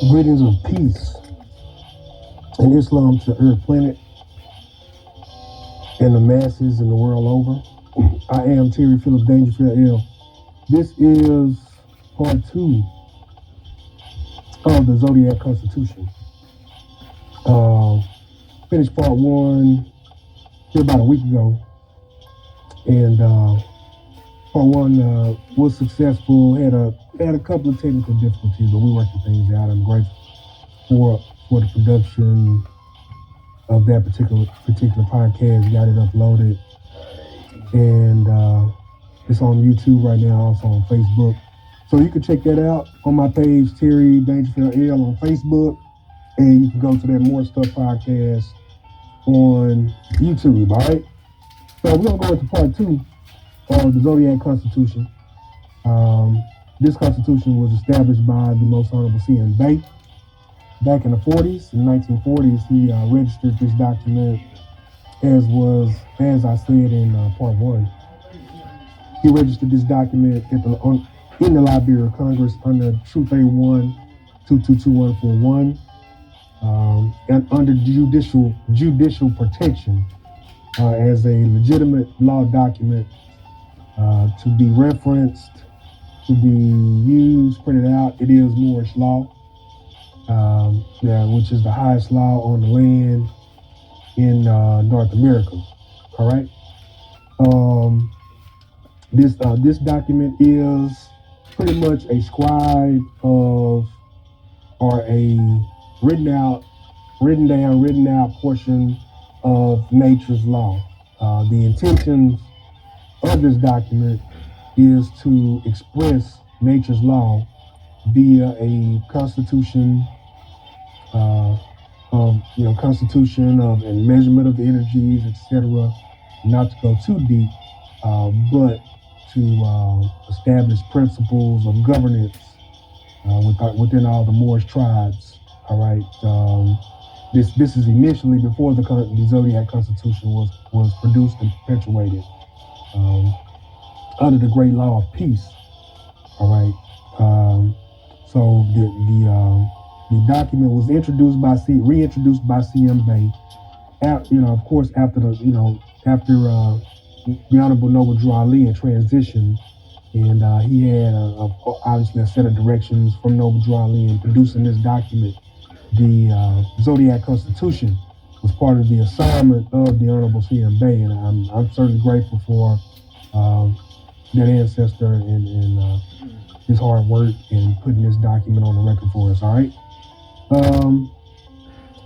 Greetings of peace and Islam to Earth planet and the masses in the world over. I am Terry Phillips Dangerfield L. This is part 2 of the Zodiac Constitution. Finished part 1 here about a week ago, and part 1 was successful. Had a couple of technical difficulties, but we worked things out. I'm grateful for the production of that particular podcast. Got it uploaded, and it's on YouTube right now, also on Facebook. So you can check that out on my page, Terry Dangerfield L on Facebook, and you can go to that More Stuff podcast on YouTube. All right. So we're gonna go into part 2 of the Zodiac Constitution. This Constitution was established by the Most Honorable C.M. Bay back in the 40s. In the 1940s, he registered this document, as I said in part 1. He registered this document in the Library of Congress under Truth A1 222141, and under judicial protection as a legitimate law document to be referenced, to be used, printed out. It is Moorish law, which is the highest law on the land in North America. All right. This document is pretty much a scribe of, or a written out portion of nature's law. The intentions of this document is to express nature's law via a constitution, constitution of and measurement of the energies, etc. Not to go too deep, but to establish principles of governance within all the Moorish tribes. All right. This is initially before the Zodiac Constitution was produced and perpetuated under the Great Law of Peace. All right. So the document was reintroduced by C.M. Bay. Of course, after the Honorable Noble Drew Ali in transition, and he had obviously a set of directions from Noble Drew Ali in producing this document. The Zodiac Constitution was part of the assignment of the Honorable C.M. Bay, and I'm certainly grateful for that ancestor and his hard work in putting this document on the record for us. All right.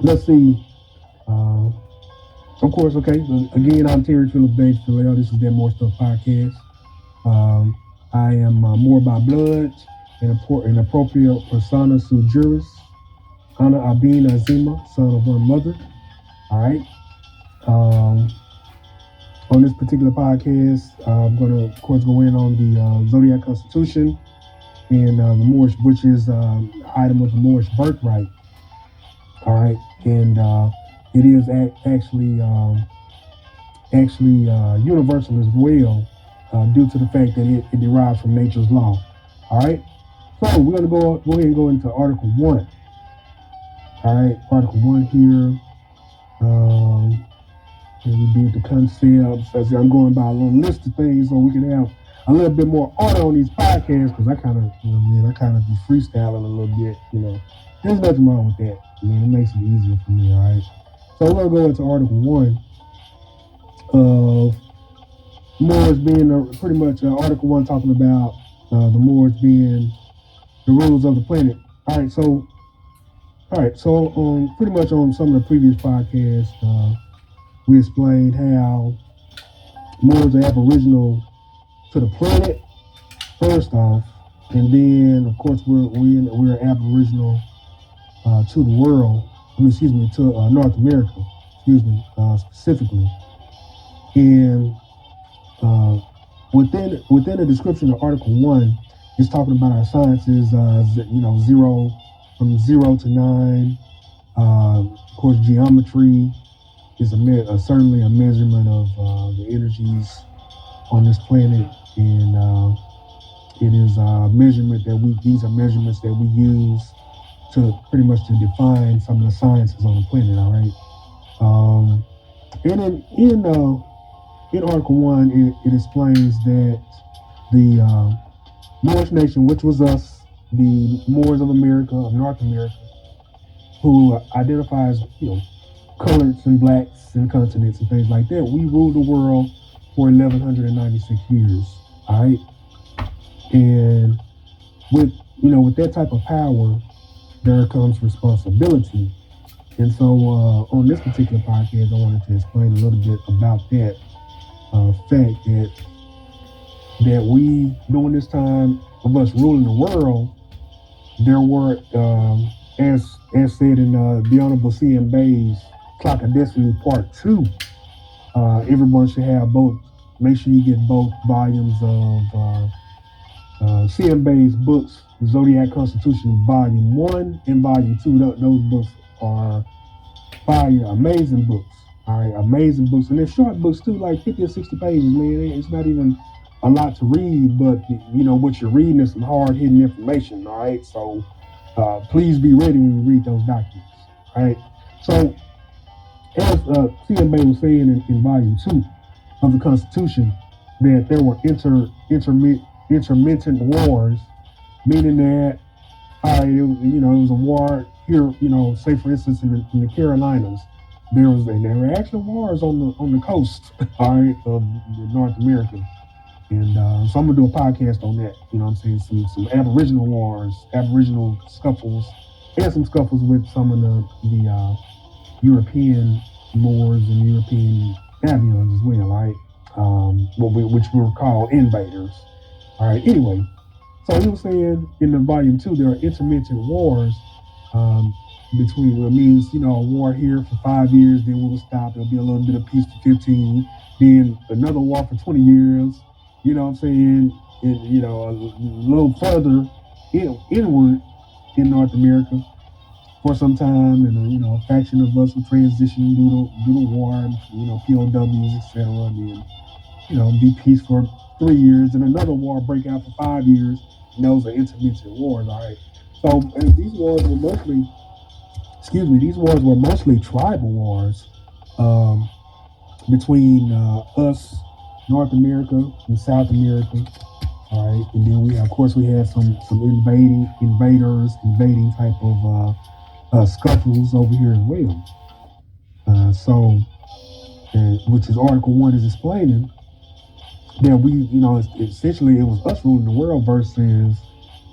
Let's see. Of course, okay. Again, I'm Terry Phillips Dangerfield. This is that More Stuff podcast. I am more by blood, an appropriate persona sui juris. Ana Abin Azima, son of one mother. All right. On this particular podcast, I'm going to, of course, go in on the Zodiac Constitution and the Moorish, which is item of the Moorish birthright. All right. And it is actually universal as well, due to the fact that it derives from nature's law. All right. So we're going to go ahead and go into Article 1. All right, Article 1 here. And we did the concepts. As I'm going by a little list of things so we can have a little bit more order on these podcasts, because I kind of be freestyling a little bit, There's nothing wrong with that. It makes it easier for me, all right? So we're going to go into Article 1 of Moors being pretty much Article 1 talking about the Moors being the rulers of the planet. All right, so pretty much on some of the previous podcasts, we explained how Moors are aboriginal to the planet, first off, and then, of course, we're aboriginal to the world. To North America, specifically. And within the description of Article 1, it's talking about our sciences, from 0 to 9. Of course, geometry is certainly a measurement of the energies on this planet, and it is a measurement these are measurements that we use to pretty much to define some of the sciences on the planet. All right. And in Article 1, it explains that the Moorish nation, which was us, the Moors of America, of North America, who identifies, coloreds and blacks and continents and things like that, we ruled the world for 1196 years. All right. And with, with that type of power, there comes responsibility. And so on this particular podcast, I wanted to explain a little bit about that fact that we, during this time of us ruling the world, there were, as said in the Honorable C.M. Bay's Clock of Destiny Part 2, everyone should have both. Make sure you get both volumes of C.M. Bay's books, Zodiac Constitution Volume 1 and Volume 2. Those books are fire, amazing books. All right, amazing books. And they're short books too, like 50 or 60 pages, man. It's not even a lot to read, but what you're reading is some hard-hitting information. All right, so please be ready when you read those documents. All right, so as C.M. Bay was saying in Volume 2 of the Constitution, that there were intermittent wars, meaning that it was a war here, say for instance in the Carolinas, there were actual wars on the coast, all right, of North America. And so I'm gonna do a podcast on that, I'm saying, some Aboriginal wars, Aboriginal scuffles, and some scuffles with some of the European Moors and European Abians as well, right? Which we were called invaders. All right, anyway, so he was saying in the Volume 2, there are intermittent wars between, it means, a war here for 5 years, then we'll stop, there'll be a little bit of peace for 15, then another war for 20 years, you know what I'm saying, and, a little further inward in North America for some time, and a faction of us will transition due to war, and, POWs, etc. And then, be peace for 3 years, and another war break out for 5 years, and those are intermittent wars. All right. So these wars were mostly tribal wars between us, North America, and South America. All right, and then we had some invading type of scuffles over here as well. Which is Article 1 is explaining that we, essentially it was us ruling the world versus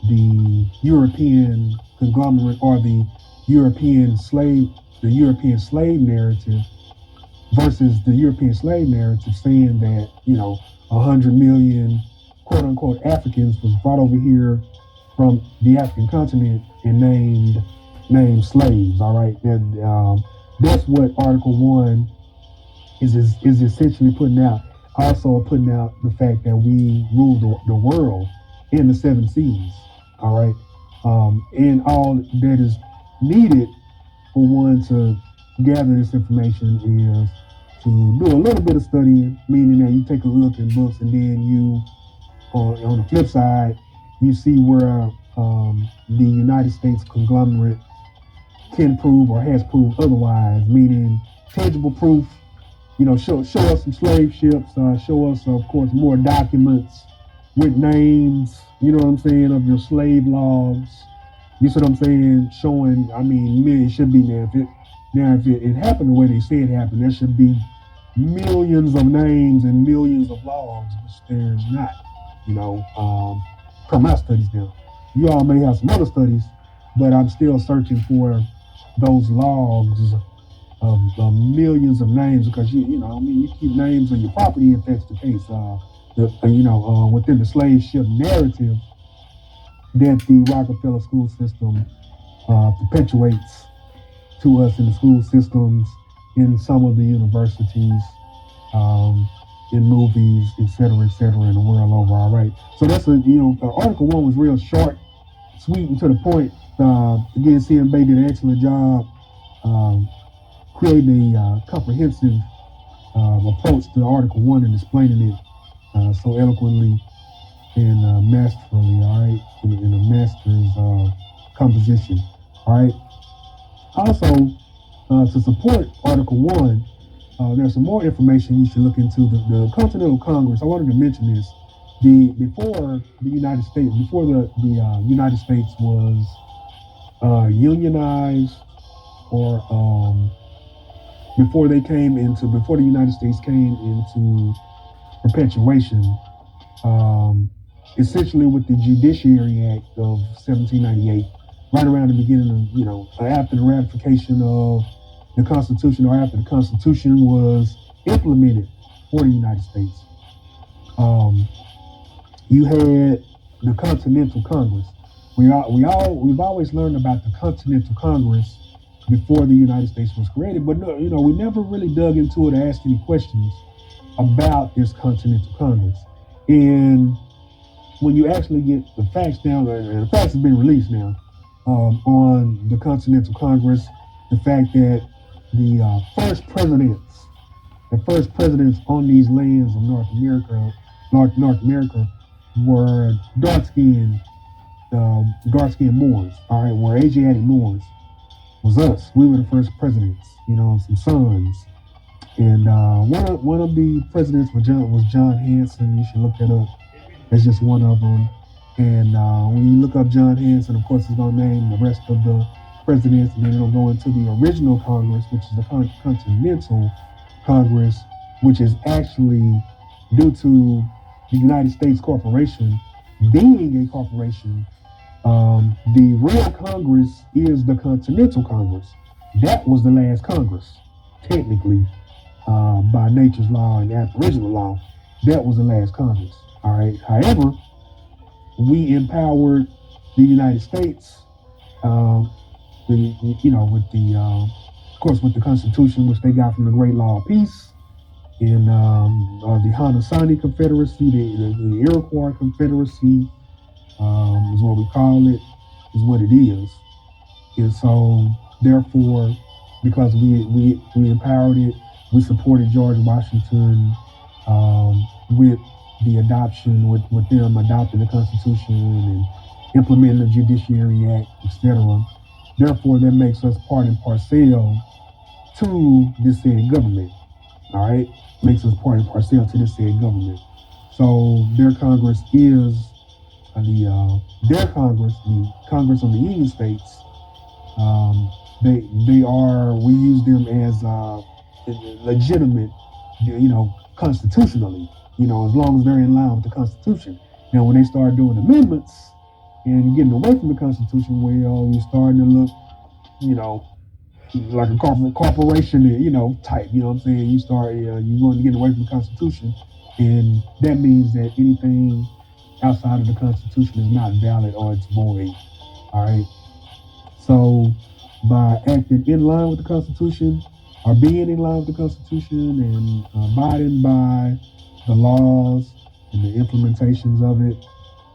the European conglomerate or the European slave narrative versus the European slave narrative saying that 100 million quote unquote Africans was brought over here from the African continent and named slaves. All right, that's what Article 1 is essentially putting out. Also putting out the fact that we rule the world in the 7 seas. All right, and all that is needed for one to gather this information is to do a little bit of studying, meaning that you take a look in books and then you, on the flip side, you see where the United States conglomerate can prove or has proved otherwise, meaning tangible proof. Show us some slave ships, show us, of course, more documents with names, of your slave logs. You see what I'm saying? Showing, it should be now. If it happened the way they say it happened, there should be millions of names and millions of logs, which there's not, per my studies now. You all may have some other studies, but I'm still searching for those logs of millions of names because you keep names on your property if that's the case. Within the slave ship narrative that the Rockefeller school system perpetuates to us in the school systems, in some of the universities, in movies, etc., in the world over. All right. So that's Article 1 was real short, sweet, and to the point. Again, CM Bay did an excellent job creating a comprehensive approach to Article 1 and explaining it so eloquently and masterfully, all right, in a master's composition. All right. Also, to support Article 1, there's some more information you should look into. The Continental Congress, I wanted to mention this. Before the United States, before the United States was unionized, or before the United States came into perpetuation, essentially with the Judiciary Act of 1798, right around the beginning of, after the ratification of the Constitution, or after the Constitution was implemented for the United States. You had the Continental Congress. We've always learned about the Continental Congress before the United States was created, but no, we never really dug into it or asked any questions about this Continental Congress. And when you actually get the facts down, and the facts have been released now, on the Continental Congress, the fact that the first presidents on these lands of North America were dark-skinned Moors. All right, were Asiatic Moors. Was us. We were the first presidents. Some sons. And one of the presidents was John Hanson. You should look that up. That's just one of them. And when you look up John Hanson, of course, it's going to name the rest of the presidents, and then it'll go into the original Congress, which is the Continental Congress, which is actually due to the United States Corporation being a corporation. The real Congress is the Continental Congress. That was the last Congress, technically, by nature's law and Aboriginal law. That was the last Congress. All right. However, we empowered the United States, of course, with the Constitution, which they got from the Great Law of Peace, and the Haudenosaunee Confederacy, the Iroquois Confederacy, is what we call it, is what it is. And so, therefore, because we empowered it, we supported George Washington with the adoption, with them adopting the Constitution and implementing the Judiciary Act, etc. Therefore, that makes us part and parcel to this said government. All right, makes us part and parcel to this said government. So their Congress is the Congress of the Union States. We use them as legitimate, constitutionally, as long as they're in line with the Constitution. Now, when they start doing amendments and getting away from the Constitution, well, you're starting to look, like a corporation, type, what I'm saying? You're going to get away from the Constitution, and that means that anything outside of the Constitution is not valid or it's void. All right. So by acting in line with the Constitution, or being in line with the Constitution, and abiding by the laws and the implementations of it,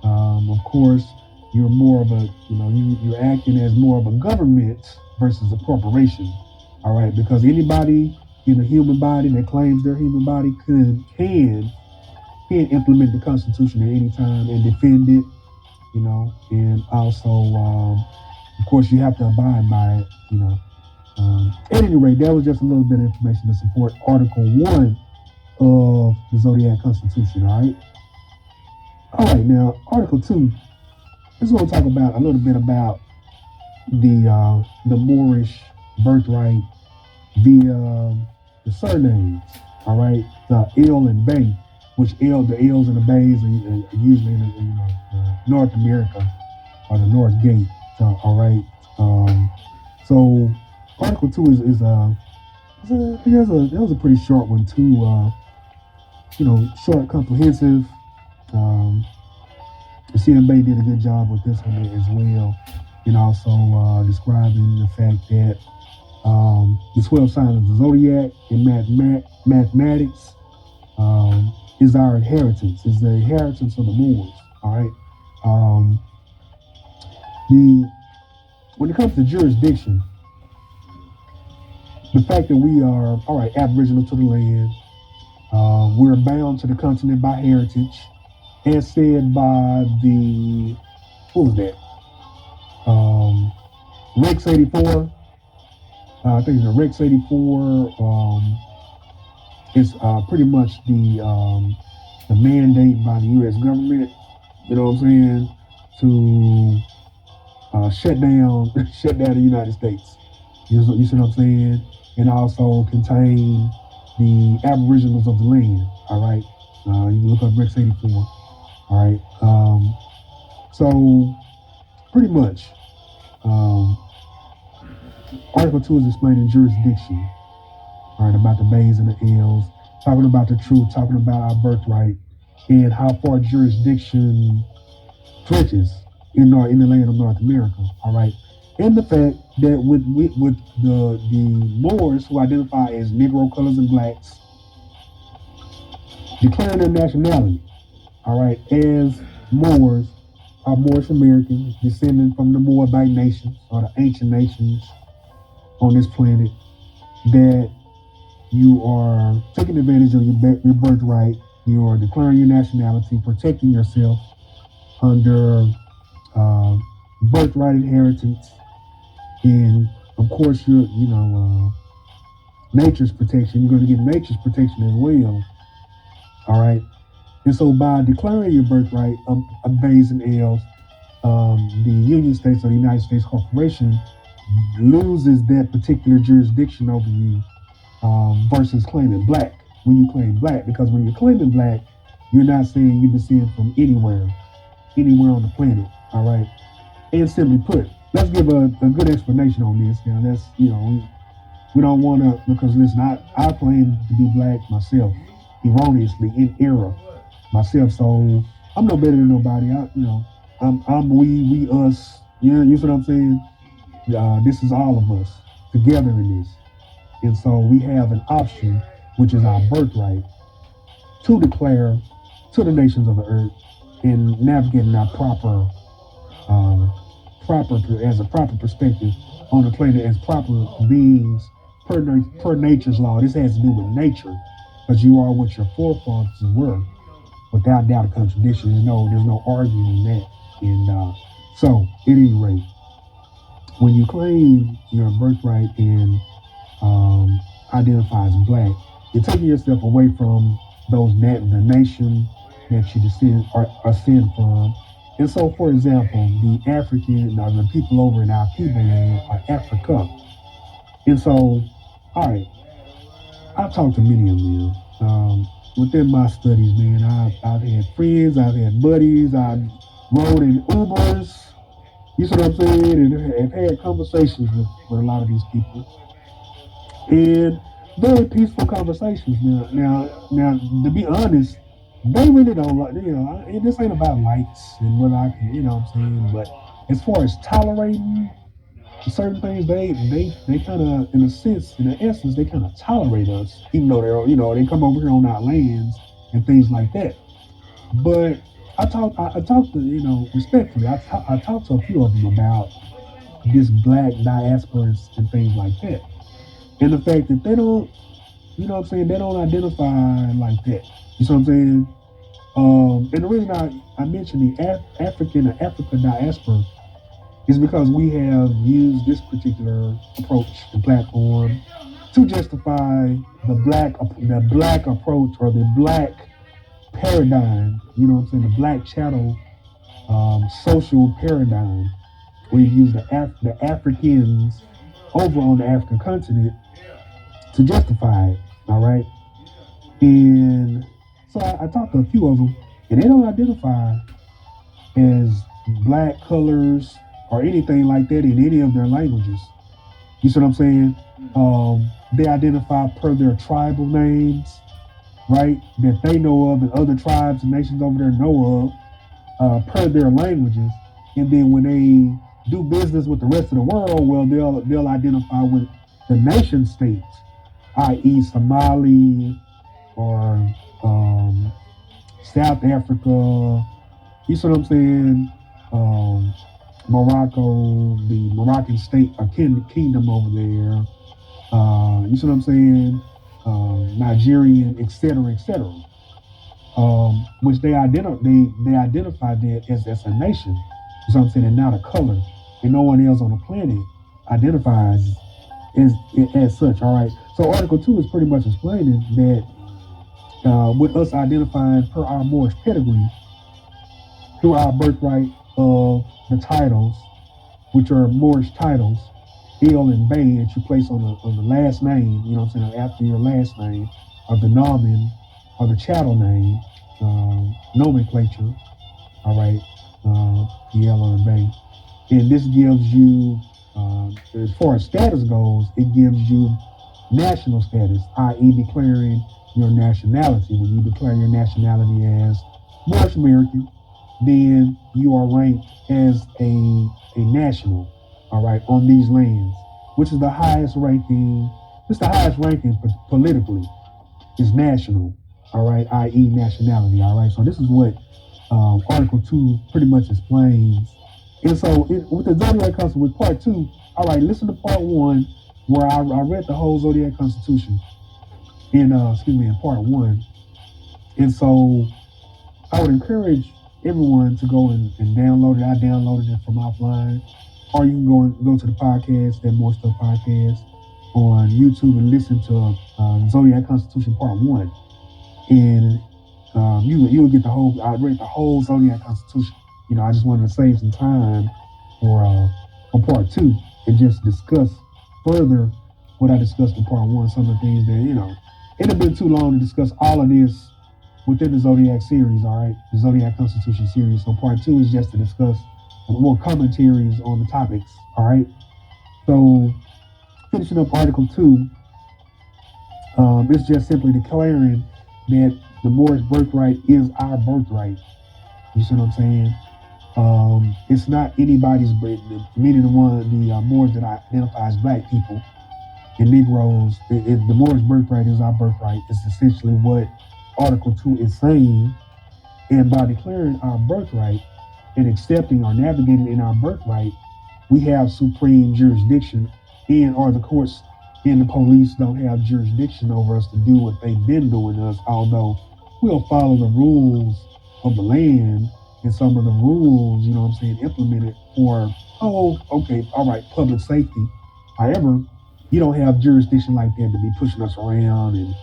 of course, you're more of a, you're acting as more of a government versus a corporation. All right, because anybody in a human body that claims their human body can implement the Constitution at any time and defend it, and also, of course, you have to abide by it, At any rate, that was just a little bit of information to support Article 1 of the Zodiac Constitution, all right? All right, now, Article 2, let's go talk about a little bit about the Moorish birthright via the surnames, all right? The El and Bay, which the L's and the Bays are usually in North America, or the North Gate, all right? So Article 2 that was a pretty short one too, short, comprehensive. CMB did a good job with this one as well, and also describing the fact that the 12 signs of the Zodiac in mathematics is our inheritance, is the inheritance of the Moors, all right? When it comes to jurisdiction, the fact that we are, all right, aboriginal to the land, we're bound to the continent by heritage, as said by the, what was that? Rex 84. I think the Rex 84 is pretty much the mandate by the U.S. government. You know what I'm saying? To shut down shut down the United States. You see what I'm saying? And also contain the aboriginals of the land. All right. You can look up Rex 84. All right. So pretty much, Article 2 is explaining jurisdiction. All right, about the bays and the L's, talking about the truth, talking about our birthright, and how far jurisdiction stretches in the land of North America. All right, and the fact that with the Moors, who identify as Negro, colors, and blacks, declaring their nationality. All right, as Moors are Moorish Americans descending from the Moabite nations or the ancient nations on this planet, that you are taking advantage of your birthright. You are declaring your nationality, protecting yourself under birthright inheritance, and of course, nature's protection. You're going to get nature's protection as well. All right, and so by declaring your birthright of Bays and L's, the Union States or the United States Corporation loses that particular jurisdiction over you versus claiming black when you claim black. Because when you're claiming black, you're not saying you descend from anywhere on the planet. All right. And simply put, let's give a good explanation on this. Now, that's, we don't want to, because listen, I claim to be black myself, erroneously, in error myself. So I'm no better than nobody. I'm we, us. You see what I'm saying? This is all of us together in this. And so we have an option, which is our birthright, to declare to the nations of the earth and navigating our proper as a proper perspective on the planet as proper beings per nature's law. This has to do with nature, because you are what your forefathers were, without doubt or contradiction. There's no arguing that. And so, at any rate, when you claim your birthright and identify as black, you're taking yourself away from the nation that you descend or ascend from. And so, for example, the African or the people over in our people land are Africa. And so, all right, I've talked to many of them. Within my studies, man, I've had friends, I've had buddies, I've rode in Ubers, you see what I'm saying, and have had conversations with a lot of these people. And very peaceful conversations. Now, to be honest, they really don't like, this ain't about likes and what I can, what I'm saying, but as far as tolerating certain things, they kind of, in a sense, in an essence, they kind of tolerate us, even though they come over here on our lands and things like that. But I talked to, respectfully, I talked to a few of them about this black diasporans and things like that. And the fact that they don't, they don't identify like that. You see what I'm saying? And the reason I mentioned the African or Africa diaspora is because we have used this particular approach and platform to justify the black approach or the black paradigm. You know what I'm saying? The black chattel social paradigm. We've used the Africans over on the African continent to justify it. All right. And so I talked to a few of them, and they don't identify as black, colors, or anything like that in any of their languages. You see what I'm saying? They identify per their tribal names, right? That they know of and other tribes and nations over there know of, per their languages. And then when they do business with the rest of the world, well, they'll identify with the nation states, i.e., Somali or South Africa. You see what I'm saying? Morocco, the Moroccan state or kingdom over there. You see what I'm saying? Nigerian, etc., etc. Which they identify that as a nation. You see what I'm saying? And not a color, and no one else on the planet identifies as such. All right. So Article 2 is pretty much explaining that with us identifying per our Moorish pedigree, through our birthright of the titles, which are Moorish titles, El and Bay, that you place on the last name, you know what I'm saying, after your last name, of the Norman or the chattel name, nomenclature, all right, El and Bay. And this gives you, as far as status goes, it gives you national status, i.e., declaring your nationality. When you declare your nationality as Moorish American, then you are ranked as a national, all right, on these lands, which is the highest ranking. It's the highest ranking politically is national, all right, i.e., nationality, all right. So this is what Article 2 pretty much explains. And so with the Zodiac Constitution, with Part 2, all right, listen to Part 1, where I read the whole Zodiac Constitution in Part 1. And so I would encourage everyone to go and download it. I downloaded it from offline. Or you can go to the podcast, that More Stuff podcast, on YouTube and listen to Zodiac Constitution Part 1. And you will get the whole, I read the whole Zodiac Constitution. You know, I just wanted to save some time for Part 2 and just discuss further what I discussed in Part 1, some of the things that, you know, it'd have been too long to discuss all of this within the Zodiac series, all right? The Zodiac Constitution series. So Part 2 is just to discuss more commentaries on the topics, all right? So finishing up Article 2, it's just simply declaring that the Moorish birthright is our birthright. You see what I'm saying? It's not anybody's birthright, meaning the Moors that identify as black people and Negroes. The Moorish birthright is our birthright. It's essentially what Article 2 is saying. And by declaring our birthright and accepting or navigating in our birthright, we have supreme jurisdiction, or the courts and the police don't have jurisdiction over us to do what they've been doing to us, although we'll follow the rules of the land and some of the rules, you know what I'm saying, implemented for, public safety. However, you don't have jurisdiction like that to be pushing us around and,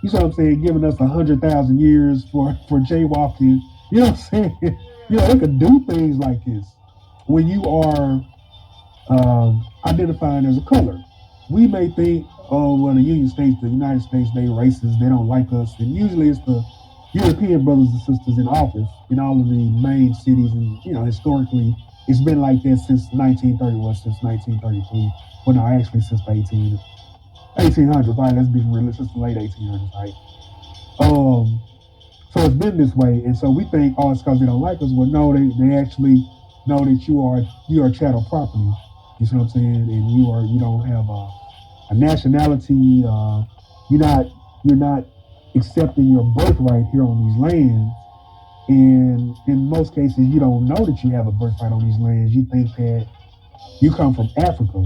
you know what I'm saying, giving us 100,000 years for jaywalking. You know what I'm saying? You know, they could do things like this when you are identifying as a color. We may think, oh, well, the United States, they racist, they don't like us. And usually it's the European brothers and sisters in office in all of the main cities. And, you know, historically, it's been like that since 1933. Well, no, actually since the 1800s. All right, let's be real. Since the late 1800s, right? So it's been this way. And so we think, oh, it's because they don't like us. Well, no, they actually know that you are chattel property. You see what I'm saying? And you don't have a nationality. You're not accepting your birthright here on these lands. And in most cases, you don't know that you have a birthright on these lands. You think that you come from Africa.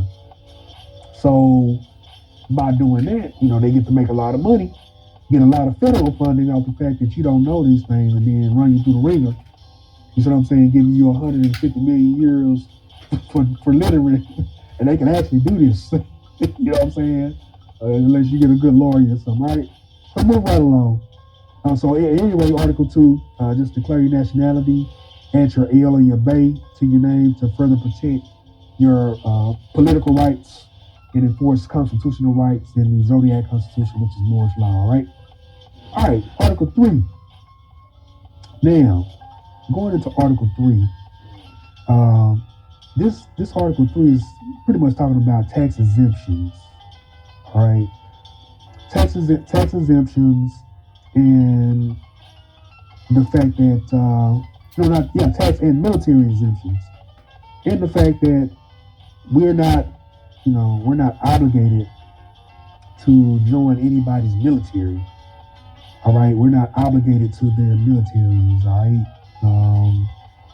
So by doing that, you know, they get to make a lot of money, get a lot of federal funding off the fact that you don't know these things and then run you through the ringer. You see what I'm saying? Giving you 150 million euros for littering, and they can actually do this. You know what I'm saying? Unless you get a good lawyer or something, right? So move right along. So anyway, Article 2, just declare your nationality, add your L and your Bay to your name to further protect your political rights and enforce constitutional rights in the Zodiac Constitution, which is Moorish law, all right? All right, Article 3. Now, going into Article 3, this Article 3 is pretty much talking about tax exemptions, all right? Tax exemptions and the fact that, tax and military exemptions, and the fact that we're not obligated to join anybody's military. All right, we're not obligated to their militaries. All right,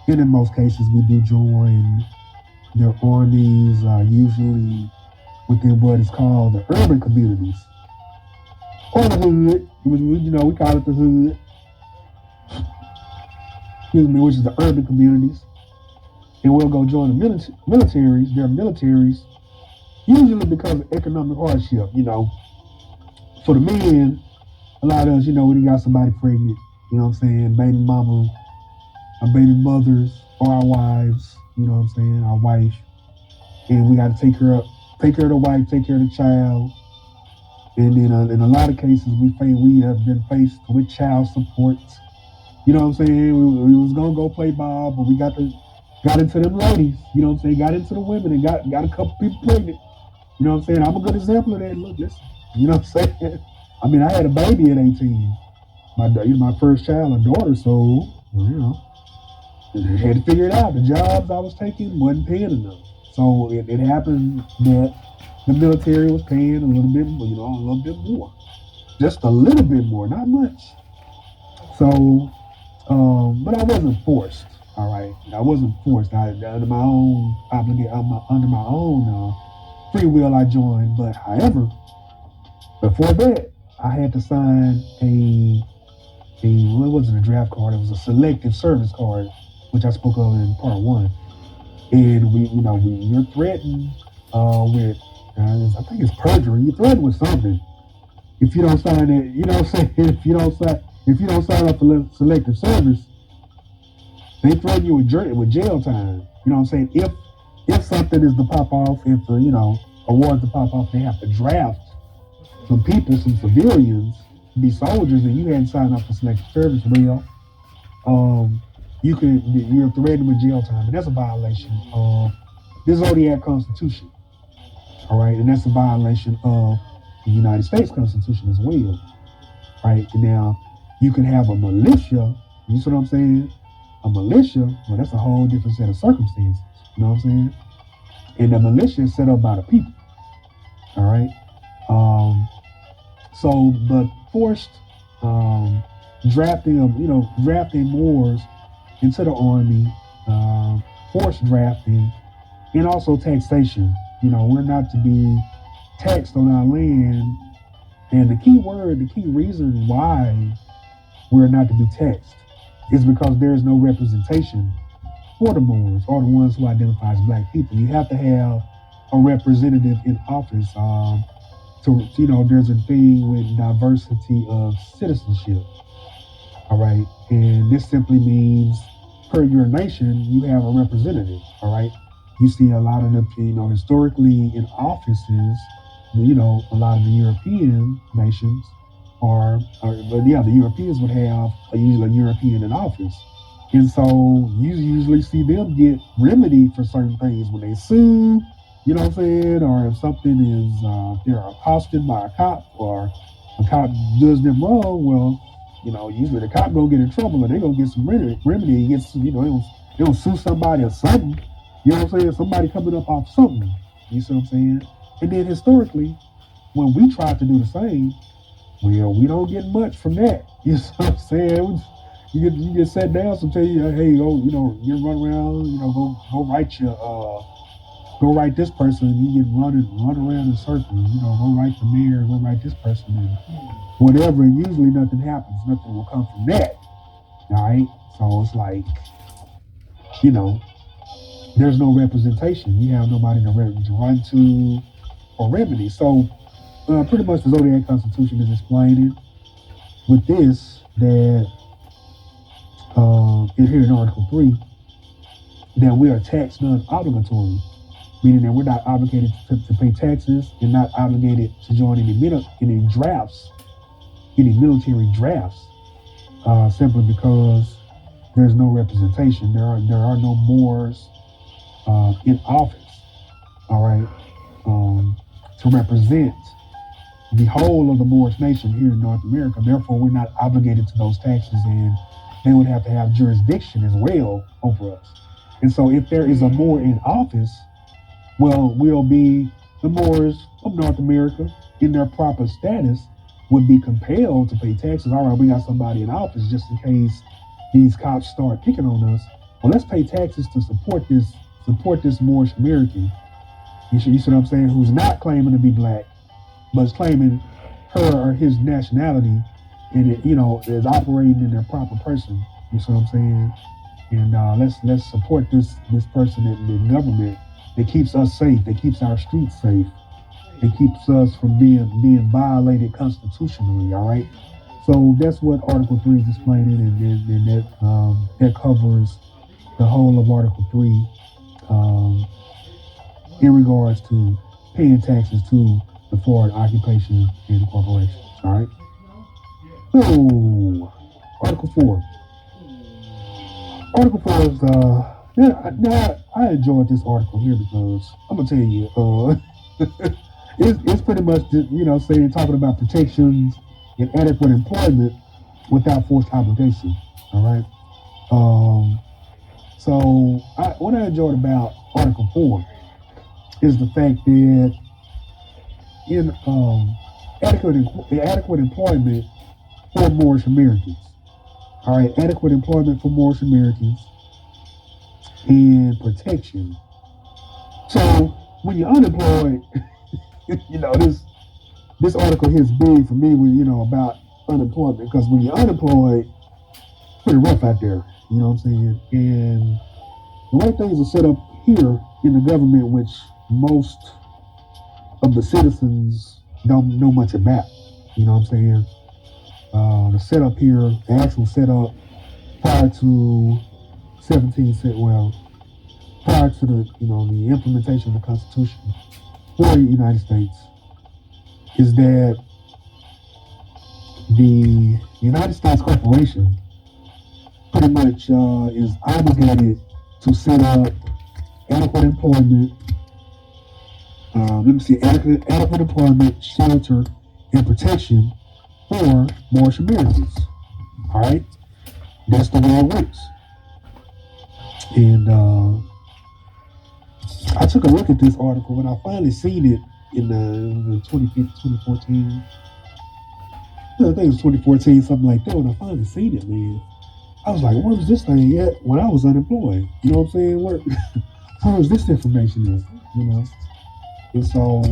and in most cases we do join their armies, usually within what is called the urban communities or the hood, which we call it the hood. Excuse me, which is the urban communities, and we'll go join the militaries, their militaries, usually because of economic hardship. For the men, a lot of us, when you got somebody pregnant, you know what I'm saying, baby mama, our baby mothers, or our wives, you know what I'm saying, our wife, and we got to take care of the wife, take care of the child, and then in a lot of cases, we have been faced with child support. You know what I'm saying? We was gonna go play ball, but we got into them ladies. You know what I'm saying? Got into the women and got a couple people pregnant. You know what I'm saying? I'm a good example of that. Look, listen. You know what I'm saying? I mean, I had a baby at 18. My first child, a daughter. So I had to figure it out. The jobs I was taking wasn't paying enough. So it happened that the military was paying a little bit, a little bit more, just a little bit more, not much. So, but I wasn't forced. All right, I wasn't forced. Under my own under my own free will, I joined. But however, before that, I had to sign what wasn't a draft card. It was a selective service card, which I spoke of in part one. And you're threatened with, I think it's perjury. You're threatened with something if you don't sign it. You know what I'm saying? If you don't sign up for selective service, they threaten you with jail time. You know what I'm saying? If something is to pop off, if a war is to pop off, they have to draft some people, some civilians, to be soldiers, and you hadn't signed up for selective service. Well, you're threatened with jail time, and that's a violation of the Zodiac Constitution. All right, and that's a violation of the United States Constitution as well. Right, and now you can have a militia. You see what I'm saying? A militia, well, that's a whole different set of circumstances. You know what I'm saying? And the militia is set up by the people. All right. But forced drafting Moors into the army, forced drafting, and also taxation. We're not to be taxed on our land. And the key reason why we're not to be taxed is because there is no representation for the Moors or the ones who identify as black people. You have to have a representative in office. There's a thing with diversity of citizenship. All right, and this simply means per your nation, you have a representative. All right, you see a lot of the historically in offices. A lot of the European nations the Europeans would have usually a European in office. And so you usually see them get remedy for certain things when they sue, you know what I'm saying? Or if something is, they're accosted by a cop or a cop does them wrong, well, usually the cop gonna get in trouble or they gonna get some remedy against, they don't sue somebody or something. You know what I'm saying? Somebody coming up off something. You see what I'm saying? And then historically, when we try to do the same, well, we don't get much from that. You know what I'm saying? You get sat down, so tell you, hey, you run around, go write this person. You get run around in circles. Go write the mayor, go write this person, and whatever. And usually nothing happens. Nothing will come from that. All right. So it's like, there's no representation. You have nobody to run to or remedy. So pretty much the Zodiac Constitution is explaining with this that here in Article 3 that we are tax non-obligatory, meaning that we're not obligated to pay taxes and not obligated to join any military drafts, simply because there's no representation. There are no Moors in office, all right, to represent the whole of the Moorish nation here in North America. Therefore, we're not obligated to those taxes, and they would have to have jurisdiction as well over us. And so if there is a Moor in office, well, we'll be the Moors of North America in their proper status would be compelled to pay taxes. All right, we got somebody in office just in case these cops start picking on us. Well, let's pay taxes to support this Moorish American. You see what I'm saying? Who's not claiming to be black, but is claiming her or his nationality, and is operating in their proper person. You see what I'm saying? And let's support this person in government that keeps us safe, that keeps our streets safe, that keeps us from being violated constitutionally. All right. So that's what Article 3 is explaining, and that covers the whole of Article 3 in regards to paying taxes to the foreign occupation and corporations. All right. So Article 4. Article 4 is I enjoyed this article here because I'm gonna tell you, it's pretty much just, saying talking about protections and adequate employment without forced obligation. All right. So what I enjoyed about Article 4 is the fact that in adequate employment for Moorish Americans. All right, adequate employment for Moorish Americans and protection. So when you're unemployed, this article hits big for me when about unemployment, because when you're unemployed, it's pretty rough out there. You know what I'm saying? And the way things are set up here in the government, which most of the citizens don't know much about. You know what I'm saying? The setup here, the actual setup prior to prior to the implementation of the Constitution for the United States, is that the United States Corporation pretty much is obligated to set up adequate employment. Adequate employment, shelter, and protection for Moorish Americans. All right, that's the way it works. And I took a look at this article when I finally seen it in the 2014. I think it was 2014, something like that. When I finally seen it, man, I was like, where was this thing at when I was unemployed? You know what I'm saying? Where was this information at? And so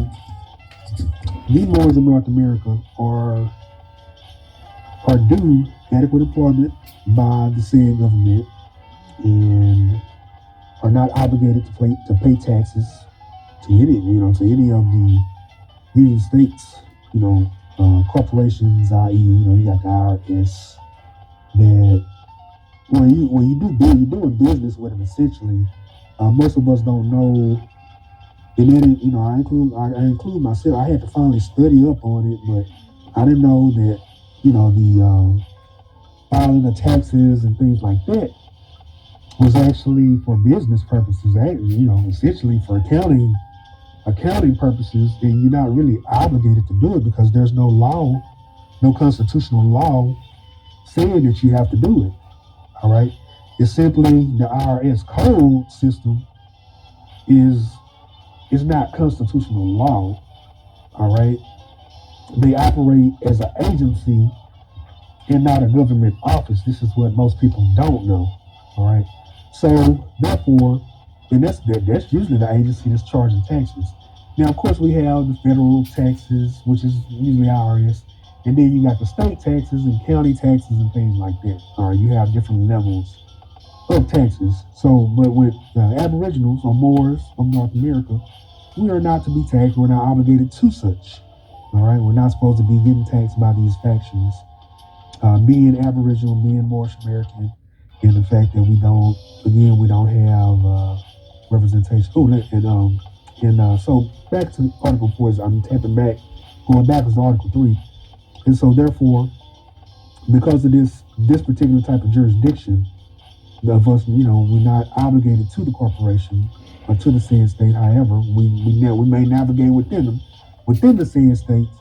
the Moors of North America are due adequate employment by the said government and are not obligated to pay taxes to any of the Union States, corporations, i.e., you got the IRS, that when you're doing business with them, essentially. Most of us don't know, and then I include myself. I had to finally study up on it, but I didn't know that the filing of taxes and things like that was actually for business purposes. Essentially for accounting purposes, and you're not really obligated to do it because there's no law, no constitutional law saying that you have to do it. All right, it's simply the IRS code system is not constitutional law. All right, they operate as an agency and not a government office. This is what most people don't know. All right, so therefore, and that's usually the agency that's charging taxes. Now, of course, we have the federal taxes, which is usually IRS, and then you got the state taxes and county taxes and things like that. All right, you have different levels of taxes. So, but with Aboriginals or Moors of North America, we are not to be taxed. We're not obligated to such. All right, we're not supposed to be getting taxed by these factions. Being Aboriginal, being Moorish American, and the fact that we don't have representation. So back to Article 4, I'm going backwards to Article 3. And so therefore, because of this particular type of jurisdiction of us, we're not obligated to the corporation or to the said state. However, we may navigate within the said states.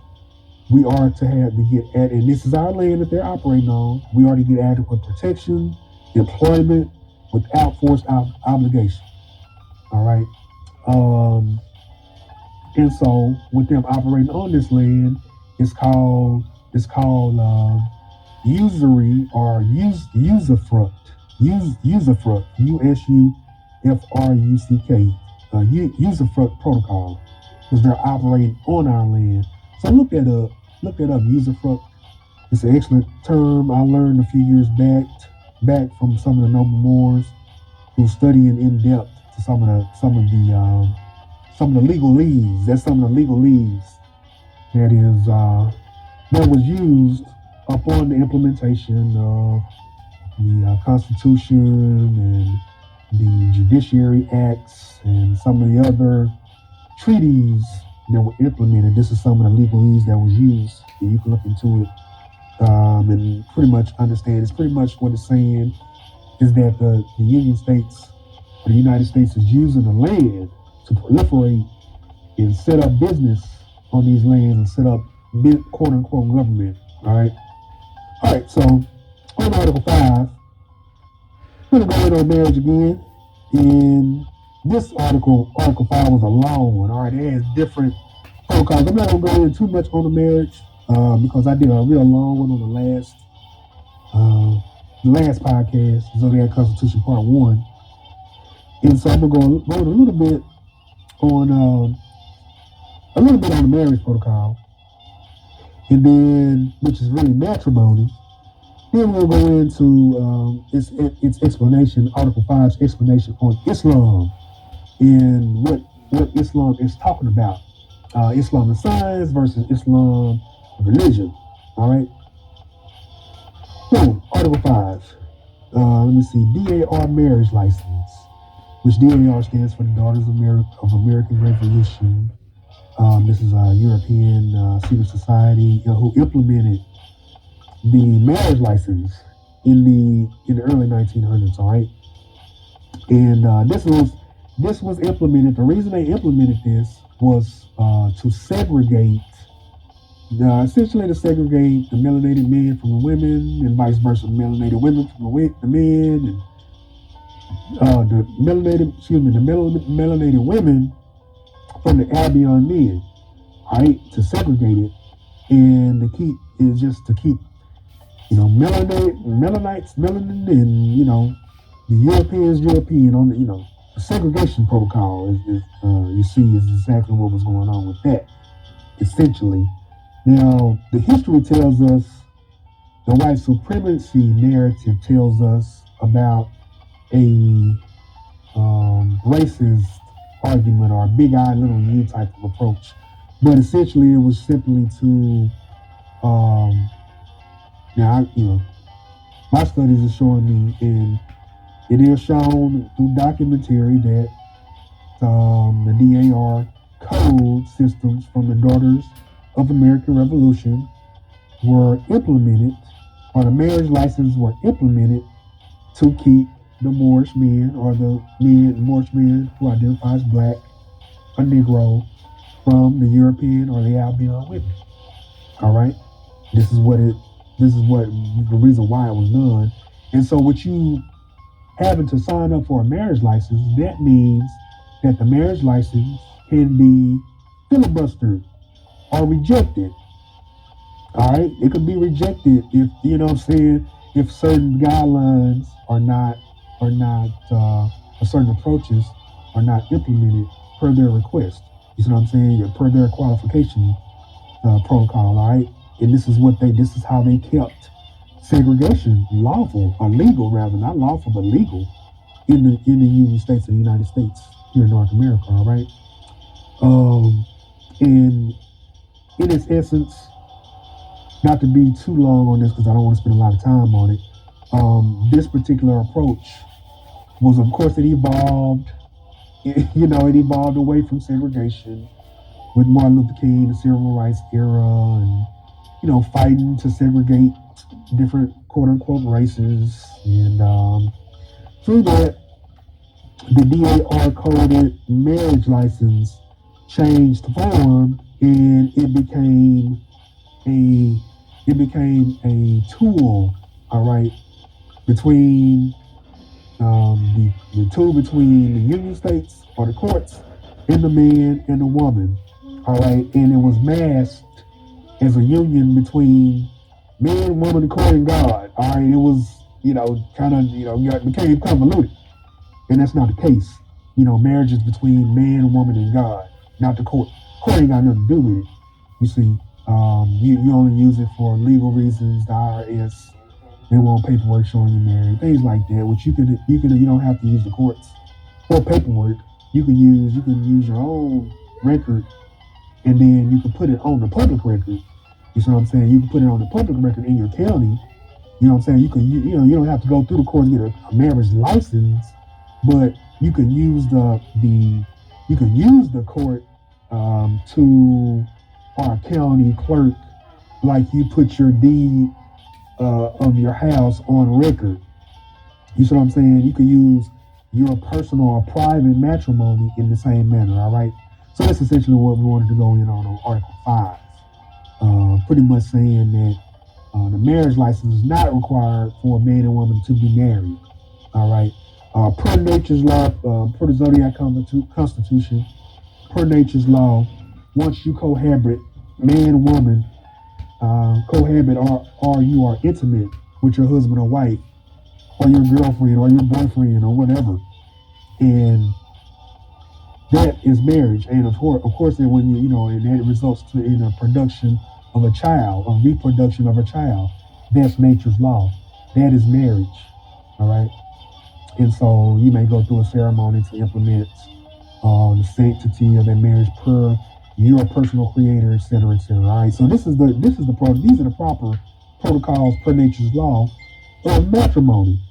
We are to get and this is our land that they're operating on. We are to get adequate protection, employment without forced obligation. All right. And so with them operating on this land, it's called usury or usufruct. Usufruct. USUFRUCK. Usufruct protocol, because they're operating on our land. So look that up. Usufruct. It's an excellent term I learned a few years back from some of the noble Moors who studying in depth to some of the legalese. That's some of the legalese that was used upon the implementation of the Constitution and the Judiciary Acts and some of the other treaties that were implemented. This is some of the legalese that was used. And you can look into it and pretty much understand. It's pretty much what it's saying is that the Union States, or the United States, is using the land to proliferate and set up business on these lands and set up quote unquote government. All right. So on Article 5, we're gonna go in on marriage again. And this Article 5 was a long one. All right, it has different protocols. I'm not gonna go into too much on the marriage because I did a real long one on the last podcast, Zodiac Constitution Part 1. And so I'm gonna go a little bit on the marriage protocol, and then which is really matrimony. Then we'll go into its explanation, Article 5's explanation on Islam and what Islam is talking about. Islam and science versus Islam and religion. All right. So, Article 5. Let me see. DAR marriage license, which DAR stands for the Daughters of American Revolution. This is a European secret society who implemented the marriage license in the early 1900s. All right, and this was implemented. The reason they implemented this was to segregate, essentially to segregate the melanated men from the women, and vice versa, the melanated women from the men, and the melanated women from the Albion men. All right, to segregate it, and to keep melanites, melanin, and the Europeans, European on the segregation protocol is you see is exactly what was going on with that, essentially. Now, the history tells us, the white supremacy narrative tells us about a racist argument or a big I, little U type of approach. But essentially, it was simply to, my studies are showing me, and it is shown through documentary that the DAR code systems from the Daughters of American Revolution were implemented, or the marriage license were implemented to keep the Moorish men, or the Moorish men who identify as black or Negro, from the European or the Albion women. All right, this is what the reason why it was done. And so, with you having to sign up for a marriage license, that means that the marriage license can be filibustered or rejected. All right, it could be rejected if if certain guidelines are not, or certain approaches are not implemented per their request. You see what I'm saying? Per their qualification protocol. All right, and this is how they kept segregation lawful, or legal rather, not lawful but legal, in the Union States of the United States here in North America. All right, and in its essence, not to be too long on this because I don't want to spend a lot of time on it. This particular approach was, of course, it evolved. It evolved away from segregation with Martin Luther King, the civil rights era, and fighting to segregate different quote unquote races. And through that, the DAR coded marriage license changed form, and it became a tool, all right, between the tool between the Union States, or the courts, and the man and the woman, all right, and it was masked as a union between man, woman, court, God. All right, it was became convoluted, and that's not the case. Marriage is between man, woman, and God, not the court. Court ain't got nothing to do with it. You see, you only use it for legal reasons. The IRS, they want paperwork showing you married, things like that. Which you don't have to use the courts for paperwork, you can use your own record, and then you can put it on the public record. You see what I'm saying? You can put it on the public record in your county. You know what I'm saying? You don't have to go through the courts to get a marriage license, but you can use the court to our county clerk, like you put your deed of your house on record. You see what I'm saying? You can use your personal or private matrimony in the same manner. All right. So that's essentially what we wanted to go in on Article 5. Pretty much saying that the marriage license is not required for a man and woman to be married. All right. Per nature's law, per the Zodiac Constitution, per nature's law, once you cohabit, man and woman, cohabit or you are intimate with your husband or wife, or your girlfriend or your boyfriend or whatever, and that is marriage. And of course, then when and that results in a production of a child, a reproduction of a child. That's nature's law. That is marriage. All right. And so you may go through a ceremony to implement the sanctity of that marriage per your personal creator, etc., etc. All right. So these are the proper protocols per nature's law of matrimony,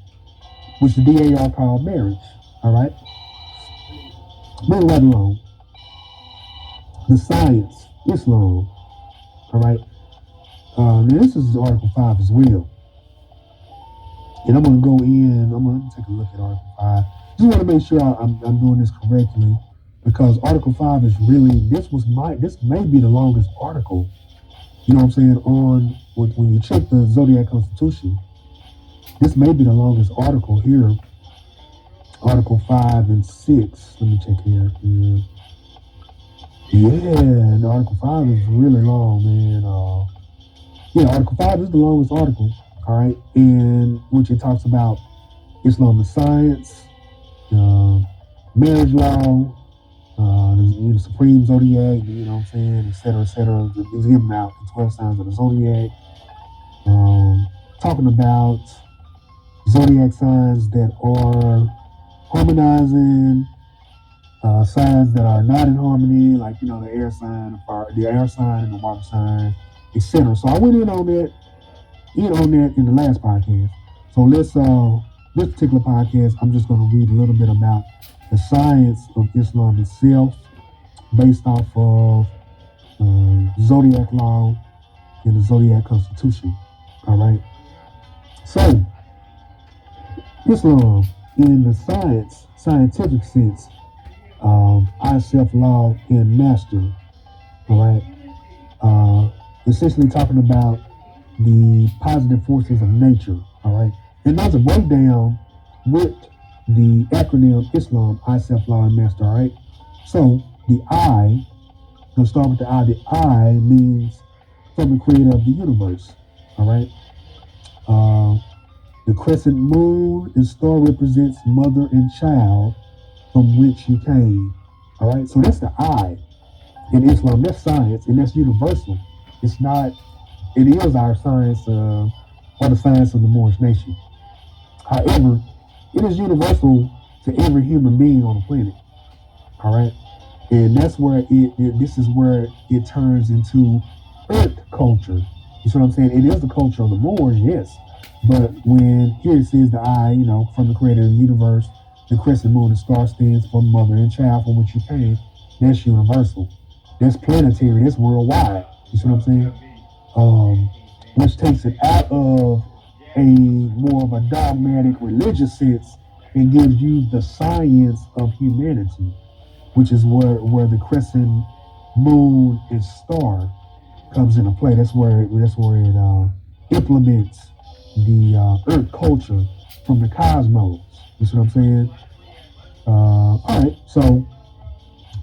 which the DAR called marriage. All right. Moving right along. The science, Islam. All right. Now this is Article 5 as well. And I'm going to take a look at Article 5. Just want to make sure I'm doing this correctly, because Article 5 is really, this may be the longest article, you know what I'm saying, when you check the Zodiac Constitution, this may be the longest article here. Article 5 and 6. Let me check here. Yeah, Article 5 is really long, man. Article 5 is the longest article. All right, in which it talks about Islamic science, marriage law, the supreme zodiac, you know what I'm saying, et cetera, et cetera. It's given out the 12 signs of the zodiac, talking about zodiac signs that are harmonizing, signs that are not in harmony, like the air sign, and the water sign, etc. So I went in on that in the last podcast. So this particular podcast, I'm just going to read a little bit about the science of Islam itself, based off of Zodiac law and the Zodiac Constitution. All right. So Islam, in the scientific sense, I self law and master. All right. Essentially talking about the positive forces of nature. All right. And there's a breakdown with the acronym Islam, I self law and master. All right. So the I, let's start with the I. The I means from the creator of the universe. All right. The crescent moon and star represents mother and child from which you came. All right. So that's the I in Islam. That's science, and that's universal. It's not. It is our science, or the science of the Moorish nation. However, it is universal to every human being on the planet. All right, and that's where this is where it turns into earth culture. You see what I'm saying? It is the culture of the Moors, yes, but when here it says the I, from the creator of the universe, the crescent moon and star stands for mother and child from which you came. That's universal. That's planetary. That's worldwide. You see what I'm saying? Which takes it out of a more of a dogmatic religious sense and gives you the science of humanity, which is where the crescent moon and star comes into play. That's where it implements the earth culture from the cosmos. You see what I'm saying? All right, so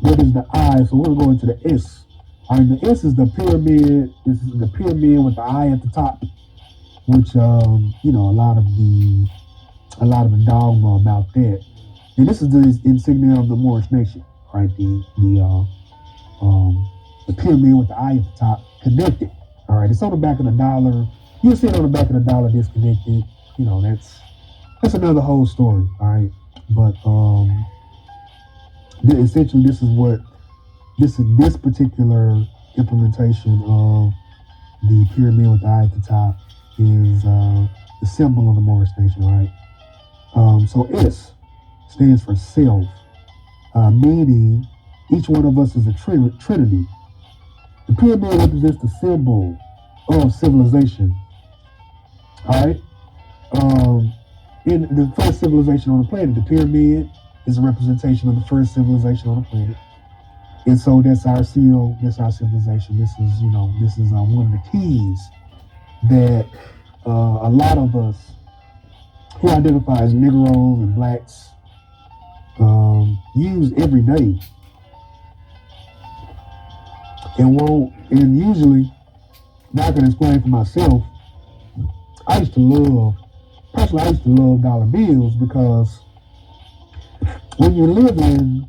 what is the I? So we're going to the S. All right, the S is the pyramid. This is the pyramid with the eye at the top, which a lot of the dogma about that. And this is the insignia of the Moorish nation, right? The pyramid with the eye at the top, connected. All right, it's on the back of the dollar. You'll see it on the back of the dollar, disconnected. That's another whole story. All right, but Essentially, this particular implementation of the pyramid with the eye at the top is the symbol of the Moorish nation, right? So S stands for self, meaning each one of us is a trinity. The pyramid represents the symbol of civilization, all right? In the first civilization on the planet, the pyramid is a representation of the first civilization on the planet. And so that's our seal, that's our civilization. This is, one of the keys that a lot of us who identify as Negroes and blacks use every day and usually, now I can explain for myself, I used to love dollar bills because when you're living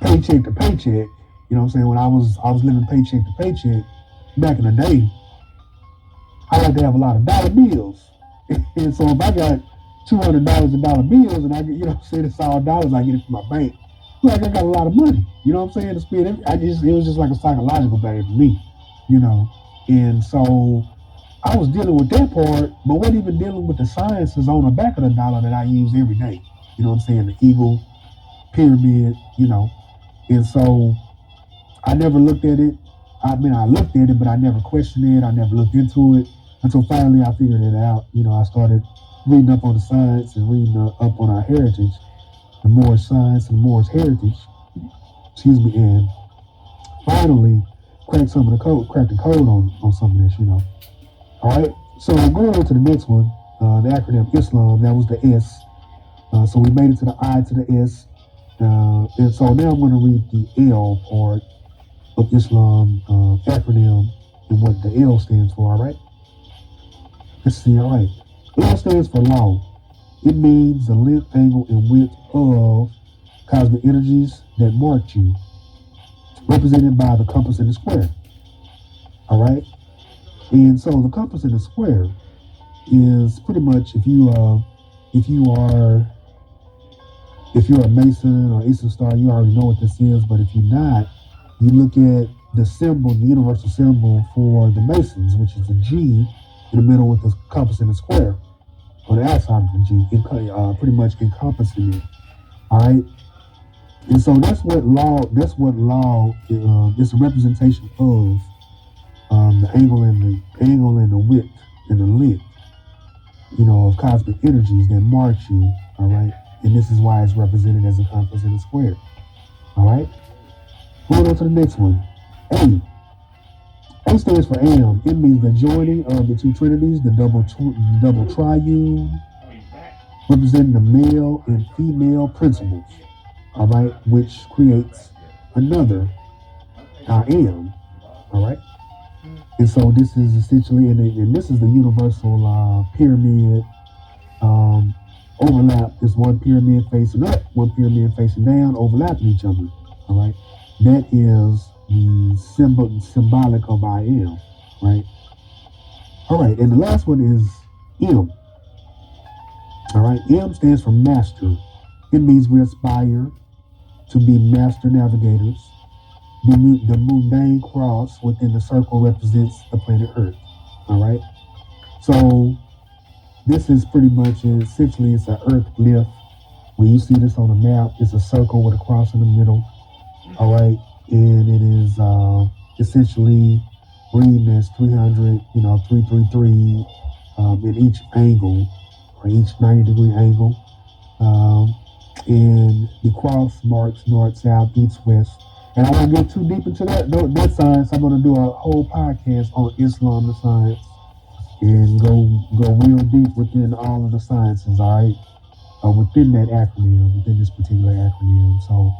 paycheck to paycheck, you know what I'm saying? When I was living paycheck to paycheck back in the day, I had to have a lot of dollar bills. And so if I got $200 in dollar bills and I get, it's all dollars, I get it from my bank. Like I got a lot of money, you know what I'm saying? To spend it, it was just like a psychological thing for me, And so I was dealing with that part, but wasn't even dealing with the sciences on the back of the dollar that I use every day. You know what I'm saying? The eagle, pyramid, And so I never looked at it. I mean, I looked at it, but I never questioned it. I never looked into it until finally I figured it out. I started reading up on the science and reading up on our heritage, the Moorish science and the Moorish heritage. And finally cracked the code on some of this, All right. So going on to the next one, the acronym Islam. That was the S. So we made it to the I to the S. And so now I'm going to read the L part of Islam acronym and what the L stands for, all right? Let's see, all right. L stands for law. It means the length, angle, and width of cosmic energies that mark you, represented by the compass and the square, all right? And so the compass and the square is pretty much if you're a Mason or Eastern Star, you already know what this is. But if you're not, you look at the symbol, the universal symbol for the Masons, which is the G in the middle with the compass and the square on the outside of the G, pretty much encompassing it. All right. And so that's what law is a representation of the angle and the width and the length, of cosmic energies that mark you. All right. And this is why it's represented as a compass and a square. All right? Moving on to the next one. A. A stands for am. It means the joining of the two trinities, the double triune, representing the male and female principles. All right? Which creates another, I am. All right? And so this is essentially, and this is the universal pyramid overlap. Is one pyramid facing up, one pyramid facing down, overlapping each other. All right, that is the symbolic of I am. Right. All right, and the last one is M. All right, M stands for master. It means we aspire to be master navigators. The mundane cross within the circle represents the planet Earth. All right, so this is pretty much essentially it's an earth glyph. When you see this on a map, it's a circle with a cross in the middle. All right, and it is essentially reading as 300, 333 in each angle, or each 90-degree angle. And the cross marks north, south, east, west. And I won't get too deep into that science. I'm going to do a whole podcast on Islam, the science, and go real deep within all of the sciences, all right, within that acronym, within this particular acronym. So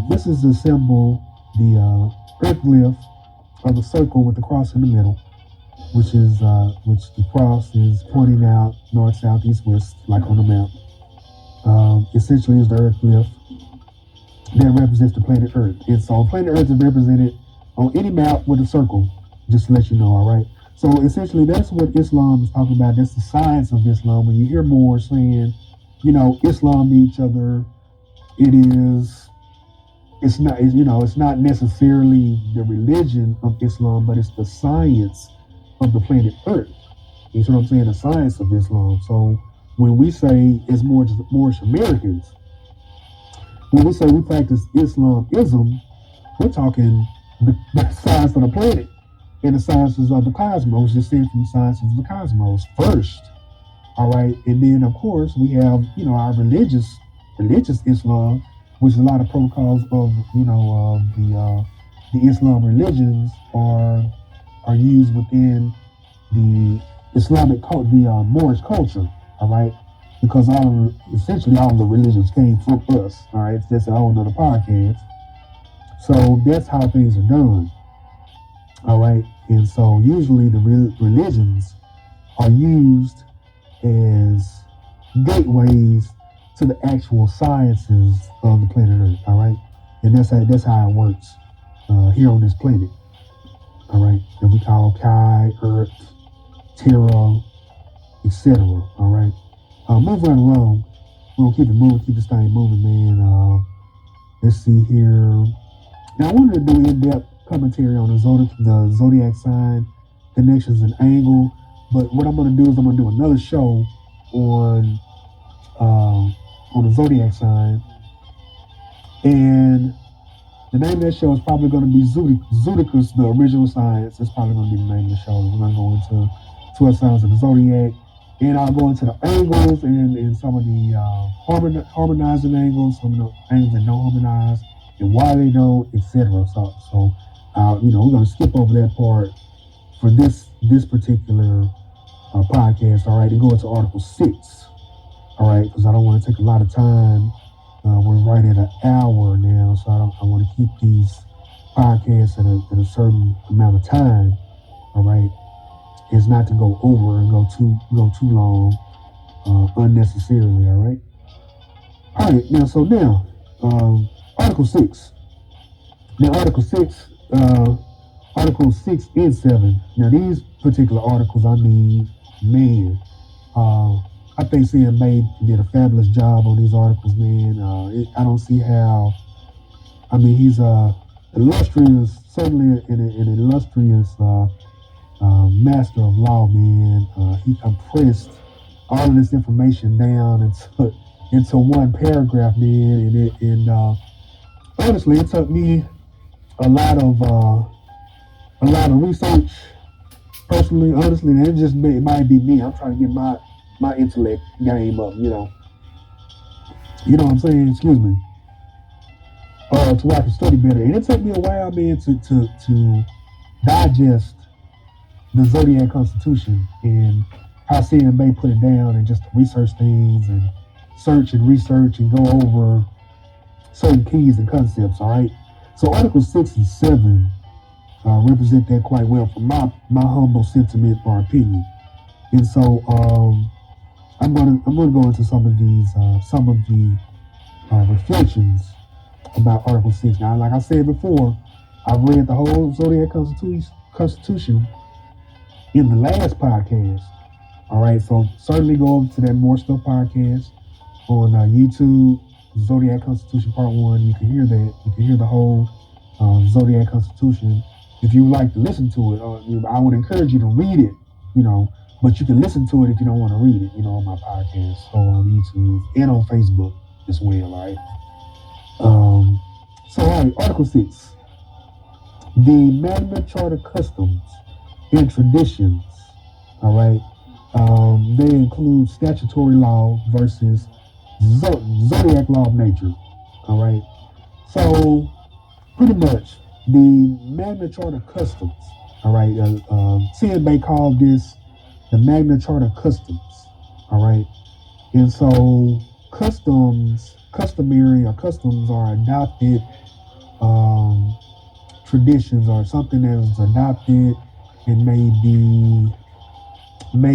this is the symbol, the earth glyph of the circle with the cross in the middle, which the cross is pointing out north, south, east, west, like on the map. Essentially is the earth glyph that represents the planet Earth. And so planet Earth is represented on any map with a circle, just to let you know, all right? So essentially that's what Islam is talking about. That's the science of Islam. When you hear more saying, Islam to each other, it is it's not necessarily the religion of Islam, but it's the science of the planet Earth. You see what I'm saying? The science of Islam. So when we say it's Moorish Americans, when we say we practice Islamism, we're talking the science of the planet and the sciences of the cosmos, just saying from the sciences of the cosmos first. All right, and then of course we have our religious Islam, which a lot of protocols of the Islam religions are used within the the Moorish culture. All right, because essentially all of the religions came from us. All right, that's a whole nother podcast. So that's how things are done. All right, and so usually the religions are used as gateways to the actual sciences of the planet Earth. All right, and that's how it works here on this planet. All right, that we call Kai, Earth, Terra, etc. All right, move right along. We'll keep it moving, keep this thing moving, man. Let's see here. Now I wanted to do in-depth commentary on the zodiac sign connections and angle, but what I'm going to do is I'm going to do another show on the zodiac sign, and the name of that show is probably going to be Zudikus, the original science. That's probably going to be the name of the show. We're going to go into 12 signs of the zodiac, and I'll go into the angles and some of the harmonizing angles, some of the angles that don't harmonize, and why they don't, etc. So we're going to skip over that part for this particular podcast. All right, and go into Article 6. All right, because I don't want to take a lot of time. We're right at an hour now, so I want to keep these podcasts at a certain amount of time. All right, it's not to go over and go too long unnecessarily. All right. All right. Now, Article 6. Now, Article 6 and 7. Now, these particular articles, I mean, man, I think CMA did a fabulous job on these articles, man. I don't see how. I mean, he's illustrious, certainly an illustrious master of law, man. He compressed all of this information down into one paragraph, man. And honestly, it took me a lot of research. Personally, honestly, it might be me. I'm trying to get my intellect game up, You know what I'm saying? Excuse me. To where I can study better. And it took me a while, man, to digest the Zodiac Constitution and how CMA put it down and just research things and search and research and go over certain keys and concepts, all right? So Articles 6 and 7 represent that quite well from my humble sentiment or opinion. And so I'm gonna go into some of the reflections about Article 6. Now, like I said before, I've read the whole Zodiac Constitution in the last podcast. All right, so certainly go over to that More Stuff podcast on YouTube, Zodiac Constitution Part 1. You can hear that. You can hear the whole Zodiac Constitution. If you would like to listen to it, I would encourage you to read it, but you can listen to it if you don't want to read it, on my podcast, so on YouTube and on Facebook as well, all right? So, all right, Article 6. The Magna Charta customs and traditions, all right, they include statutory law versus zodiac law of nature, all right? So, pretty much, the Magna Charta customs, all right, CMA called this the Magna Charta customs, all right? And so, customs are adopted traditions or something that is adopted and may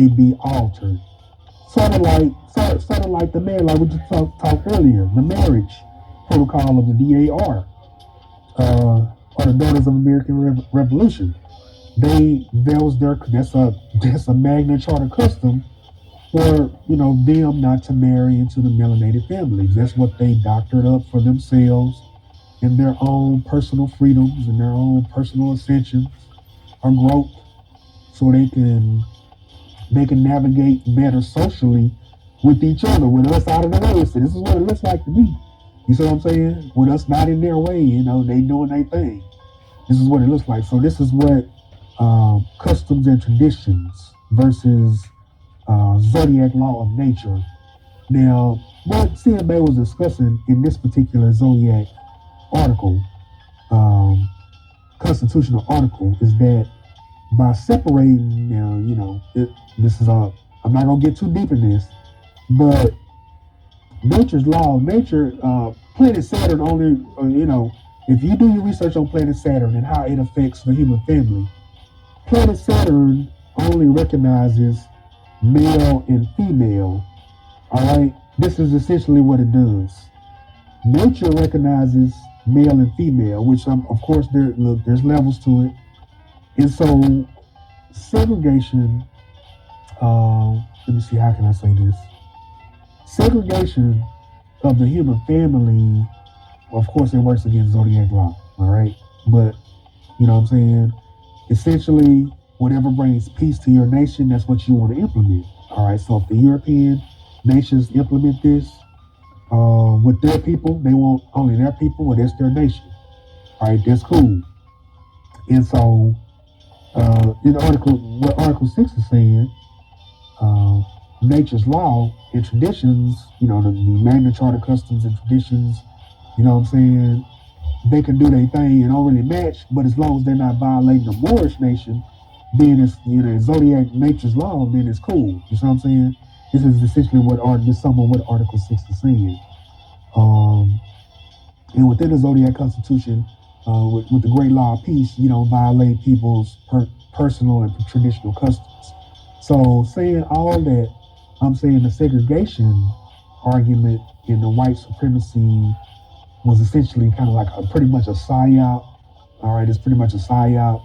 be altered. Sort of like the marriage, like we just talked earlier, the marriage protocol of the DAR, or the Daughters of American Revolution. That's a Magna Charta custom for them not to marry into the melanated families. That's what they doctored up for themselves, in their own personal freedoms and their own personal ascensions or growth, so they can navigate better socially with each other, with us out of the way. So this is what it looks like to me. You see what I'm saying? With us not in their way, they doing their thing. This is what it looks like. So this is what customs and traditions versus zodiac law of nature. Now, what CMA was discussing in this particular zodiac article, constitutional article, is that by separating, now, this is I'm not gonna get too deep in this, but nature's law of nature, planet Saturn only, if you do your research on planet Saturn and how it affects the human family, planet Saturn only recognizes male and female. All right, this is essentially what it does. Nature recognizes male and female, which of course there's levels to it, and so segregation. Let me see, how can I say this? Segregation of the human family, of course, it works against zodiac law. All right, but you know what I'm saying. Essentially, whatever brings peace to your nation, that's what you want to implement. All right, so if the European nations implement this with their people, they want only their people, well, that's their nation. All right, that's cool. And so, in the article, what Article 6 is saying, nature's law and traditions, the Magna Charta customs and traditions, you know what I'm saying, they can do their thing and don't really match, but as long as they're not violating the Moorish nation, then it's, zodiac nature's law, then it's cool. You see what I'm saying? This is essentially some of what Article 6 is saying. And within the zodiac constitution, with the great law of peace, you don't violate people's personal and traditional customs. So saying all that, I'm saying the segregation argument in the white supremacy was essentially kind of like pretty much a psyop. All right, it's pretty much a psyop,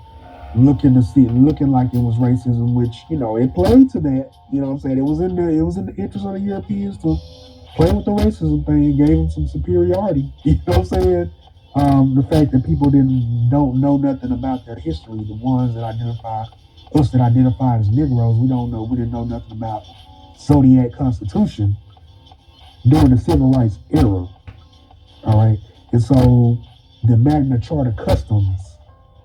looking like it was racism, which it played to that. You know what I'm saying? It was in the interest of the Europeans to play with the racism thing, gave them some superiority. You know what I'm saying? The fact that people don't know nothing about their history, the ones that identify as Negroes, we didn't know nothing about Zodiac Constitution during the Civil Rights era. All right, and so the Magna Charta customs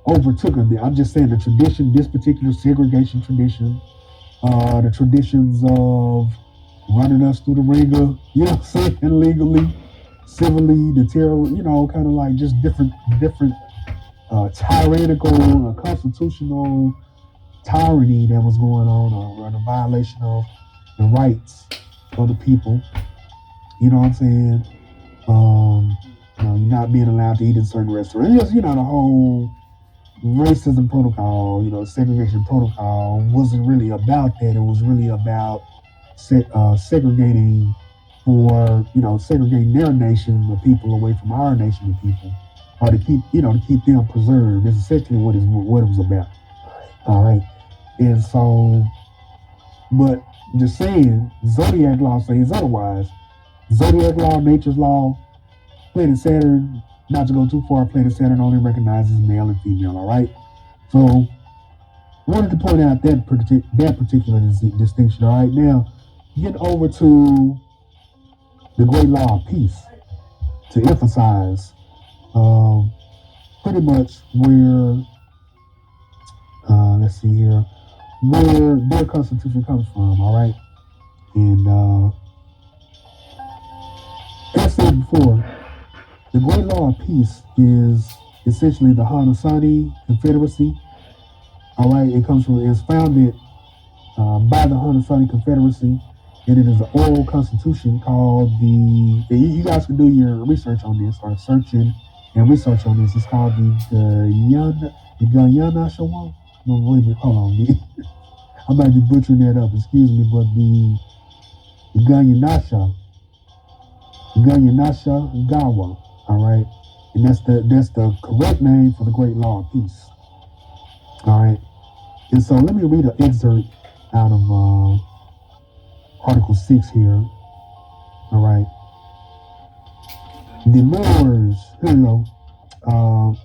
overtook them. I'm just saying the tradition, this particular segregation tradition, the traditions of running us through the ringer, saying, legally, civilly, the terror, kind of like just different tyrannical, constitutional tyranny that was going on, or the violation of the rights of the people. You know what I'm saying? Not being allowed to eat in certain restaurants. Just, the whole racism protocol, segregation protocol wasn't really about that. It was really about segregating segregating their nation of people away from our nation of people, or to keep them preserved. That's essentially what it was about. All right, and so, but just saying, zodiac law says otherwise. Zodiac law, nature's law, planet Saturn, not to go too far, planet Saturn only recognizes male and female, all right? So, I wanted to point out that particular distinction, all right? Now, get over to the great law of peace to emphasize pretty much where, let's see here, where their constitution comes from, all right? And as I said before, the Great Law of Peace is essentially the Haudenosaunee Confederacy. All right, it's founded by the Haudenosaunee Confederacy, and it is an oral constitution called you guys can do your research on this, or searching and research on this. It's called the Guyana Shawan. No, wait a minute, hold on. I might be butchering that up, excuse me, but the Guyana Gawa. All right, and that's the correct name for the Great Law of Peace. All right, and so let me read an excerpt out of Article 6 here. All right, the Moors, Um,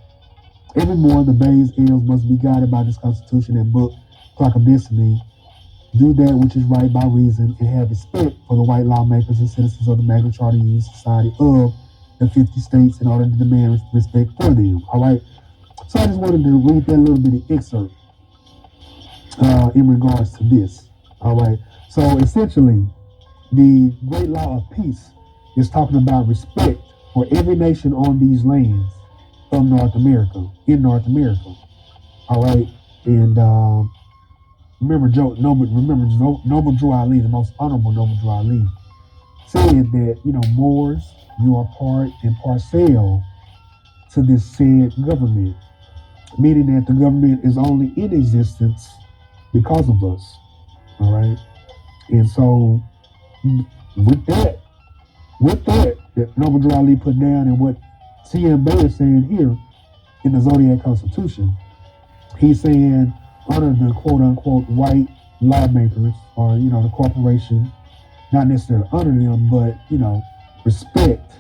Evermore, the Bay's elves must be guided by this Constitution and book, clock of destiny. Do that which is right by reason and have respect for the white lawmakers and citizens of the Magna Charta Union Society of the 50 states in order to demand respect for them. All right. So I just wanted to read that little bit of excerpt in regards to this. All right. So essentially, the Great Law of Peace is talking about respect for every nation on these lands of North America, in North America. All right. And remember Noble Drew Ali, the most honorable Noble Drew Ali, said that, Moors, you are part and parcel to this said government, meaning that the government is only in existence because of us. All right. And so with that, that Noble Drew Ali put down and what C.M. Bay is saying here in the Zodiac Constitution, he's saying honor the quote unquote white lawmakers or, the corporation, not necessarily honor them, but, respect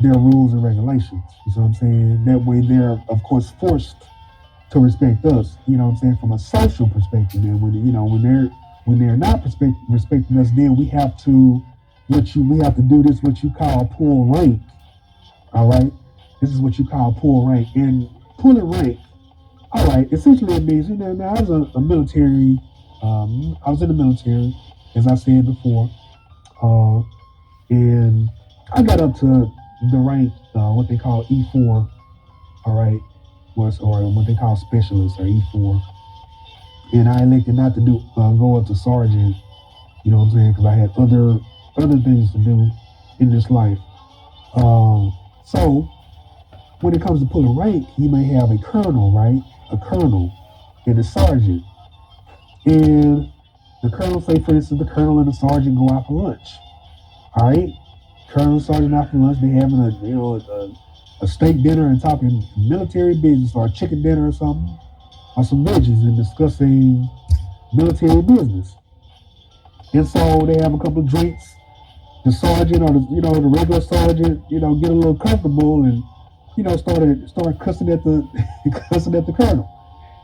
their rules and regulations. You see what I'm saying? That way they're, of course, forced to respect us, from a social perspective. And when they're not respecting us, then we have to do this, what you call pull rank. All right. This is what you call pull rank. And pulling rank, all right, essentially it means, now I was a military, I was in the military, as I said before, and I got up to the rank, what they call E4, all right, or what they call specialist or E4, and I elected not to go up to sergeant, you know what I'm saying, because I had other things to do in this life. So when it comes to pulling rank, you may have a colonel, right? A colonel and a sergeant. And the colonel, say for instance, the colonel and the sergeant go out for lunch. All right? Colonel and sergeant out for lunch, they having a steak dinner and talking military business or a chicken dinner or something, or some veggies and discussing military business. And so they have a couple of drinks. The sergeant or the regular sergeant, get a little comfortable and start cussing at the colonel.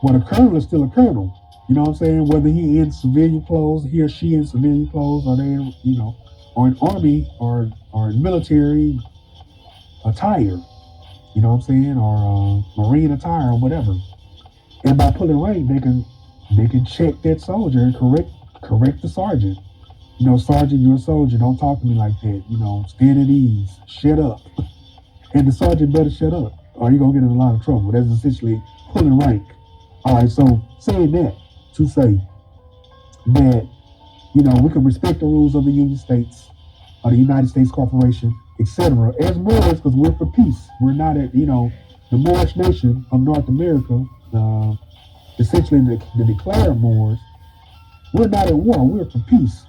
Well, the colonel is still a colonel. You know what I'm saying? Whether he in civilian clothes, he or she in civilian clothes, or they, or in army or in military attire. You know what I'm saying? Or marine attire or whatever. And by pulling rank, they can check that soldier and correct the sergeant. Sergeant, you're a soldier. Don't talk to me like that. Stand at ease. Shut up. And the sergeant better shut up, or you're going to get in a lot of trouble. That's essentially pulling rank. All right, so saying that to say that, we can respect the rules of the United States, or the United States Corporation, etc. as Moors, because we're for peace. We're not at, the Moorish nation of North America, essentially the declared Moors, we're not at war. We're for peace.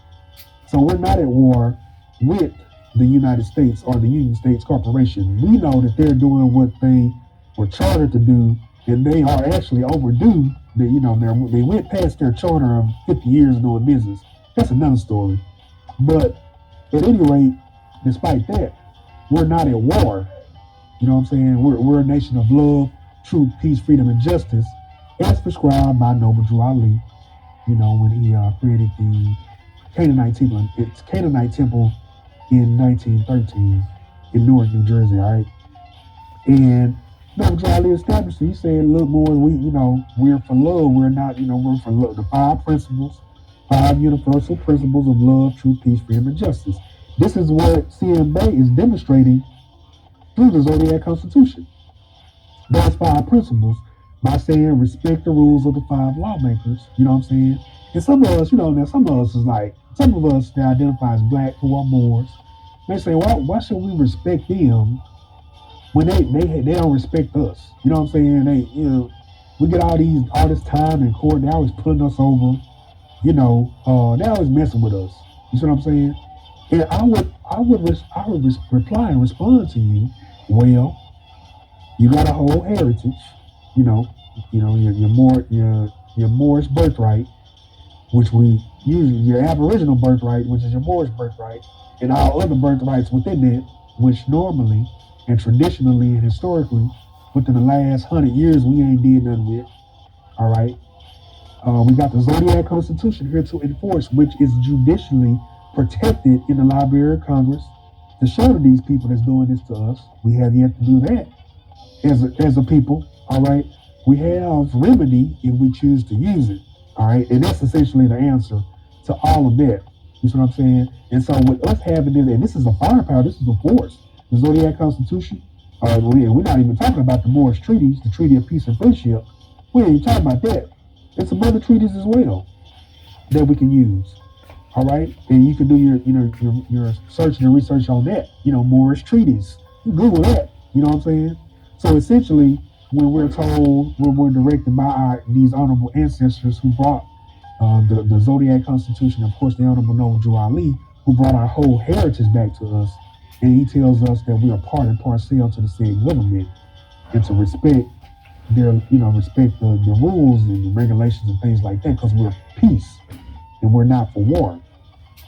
So we're not at war with the United States or the United States Corporation. We know that they're doing what they were chartered to do, and they are actually overdue. They went past their charter of 50 years doing business. That's another story. But at any rate, despite that, we're not at war. You know what I'm saying? We're a nation of love, truth, peace, freedom, and justice, as prescribed by Noble Drew Ali. When he created the Canaanite temple in 1913 in Newark, New Jersey, all right? And Noble Drew Ali established it. He said, look, boys, we're for love. We're not, we're for love. The five universal principles of love, truth, peace, freedom, and justice. This is what C.M. Bay is demonstrating through the Zodiac Constitution. Those 5 principles by saying respect the rules of the 5 lawmakers, you know what I'm saying? And some of us, some of us is like, some of us that identify as black who are Moors, they say, why should we respect them when they don't respect us? You know what I'm saying? We get all this time in court, they always putting us over, they always messing with us. You see what I'm saying? And I would reply and respond to you, well, you got a whole heritage, your Moorish birthright, which we usually your Aboriginal birthright, which is your Moorish birthright, and all other birthrights within it, which normally and traditionally and historically within the last 100 years we ain't did nothing with. All right. We got the Zodiac Constitution here to enforce, which is judicially protected in the Library of Congress to show to these people that's doing this to us. We have yet to do that as a people. All right. We have remedy if we choose to use it. All right. And that's essentially the answer to all of that. You see what I'm saying? And so with us having this, and this is a firepower, this is a force. The Zodiac Constitution, we're not even talking about the Moorish treaties, the Treaty of Peace and Friendship. We ain't even talking about that. There's some other treaties as well that we can use. All right, and you can do your search and research on that. Moorish treaties. You Google that. You know what I'm saying? So essentially, when we're told, when we're directed by these honorable ancestors who brought the Zodiac Constitution, of course, the Honorable Noble Drew Ali, who brought our whole heritage back to us, and he tells us that we are part and parcel to the said government, and to respect respect the rules and the regulations and things like that, because we're peace and we're not for war.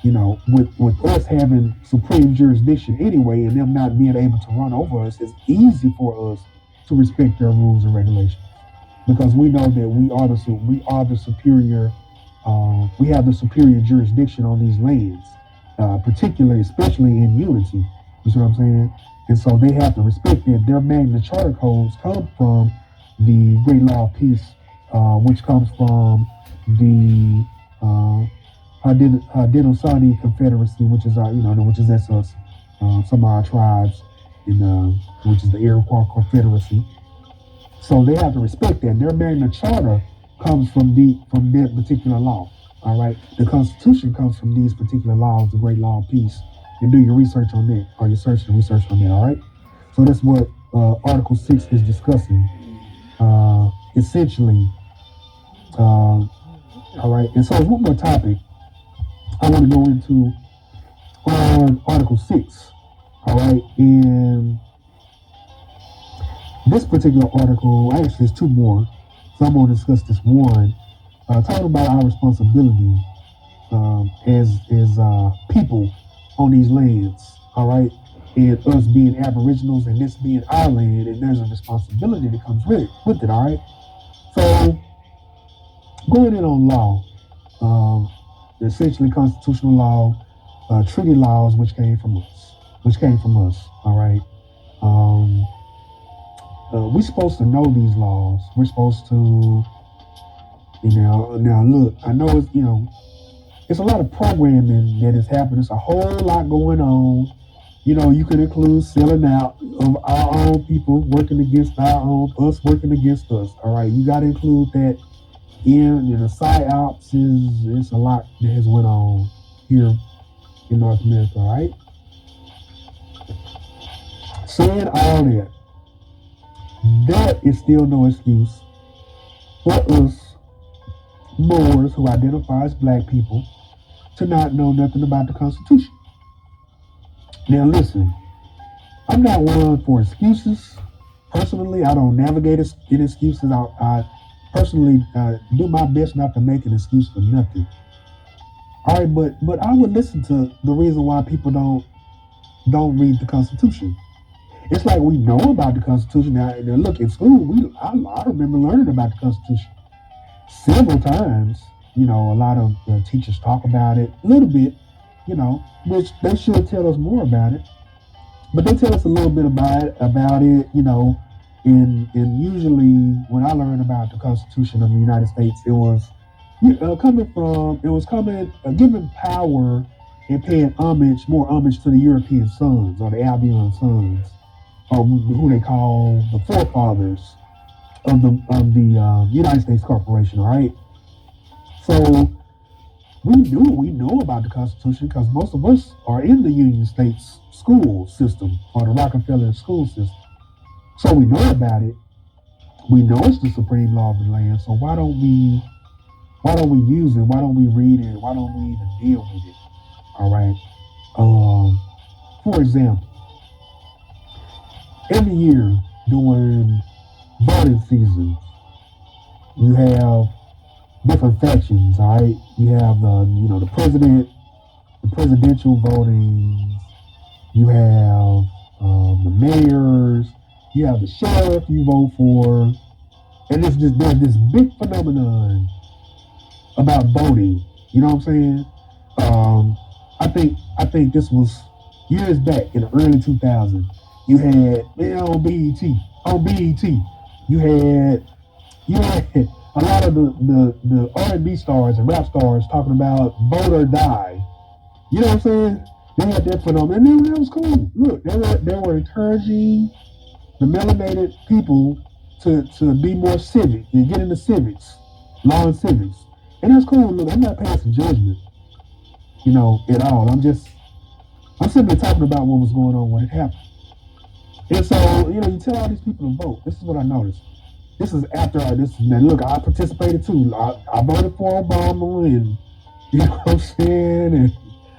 With us having supreme jurisdiction anyway, and them not being able to run over us, it's easy for us to respect their rules and regulations, because we know that we are the superior. We have the superior jurisdiction on these lands, particularly, especially in unity. You see what I'm saying? And so they have to respect that. Their Magna Charta codes come from the Great Law of Peace, which comes from the Haudenosaunee Confederacy, which is that's us, some of our tribes, which is the Iroquois Confederacy. So they have to respect that. Their Magna Charta comes from that particular law. All right, the Constitution comes from these particular laws, the Great Law of Peace, and do your research on that, or your search and research on that. All right, so that's what Article 6 is discussing, essentially. All right, and so one more topic I want to go into on Article 6. All right, and this particular article, actually, there's two more, so I'm going to discuss this one, talking about our responsibility as people on these lands. All right, and us being Aboriginals and this being our land, and there's a responsibility that comes with it. All right, so going in on law, essentially constitutional law, treaty laws, which came from us. All right. We're supposed to know these laws. We're supposed to, now look, I know it's a lot of programming that is happening. There's a whole lot going on. You could include selling out of our own people working against us working against us. All right, you got to include that in the psyops. It's a lot that has went on here in North America. All right, saying all that is still no excuse for us Moors who identify as black people to not know nothing about the Constitution. Now listen, I'm not one for excuses. Personally, I don't navigate in excuses. I personally do my best not to make an excuse for nothing. All right, but I would listen to the reason why people don't read the Constitution. It's like we know about the Constitution now. And look, in school, I remember learning about the Constitution several times. A lot of teachers talk about it a little bit, which they should tell us more about it. But they tell us a little bit about it, and usually when I learned about the Constitution of the United States, it was giving power and paying more homage to the European sons or the Albion sons, or who they call the forefathers of the United States Corporation. All right, so we know about the Constitution because most of us are in the Union States school system or the Rockefeller school system, so we know about it. We know it's the supreme law of the land. So why don't we use it? Why don't we read it? Why don't we even deal with it? All right. For example, every year during voting season, you have different factions. All right, you have the president, the presidential voting. You have the mayors. You have the sheriff you vote for, and there's this big phenomenon about voting. You know what I'm saying? Um, I think this was years back in the early 2000s. You had on BET. You had a lot of the R&B stars and rap stars talking about vote or die. You know what I'm saying? They had that phenomenon, and that was cool. Look, they were encouraging the melanated people to be more civic and get into civics, law and civics. And that's cool. Look, I'm not passing judgment, at all. I'm simply talking about what was going on when it happened. And so, you tell all these people to vote. This is what I noticed. This is after now look, I participated too. I voted for Obama, and you know what I'm saying? And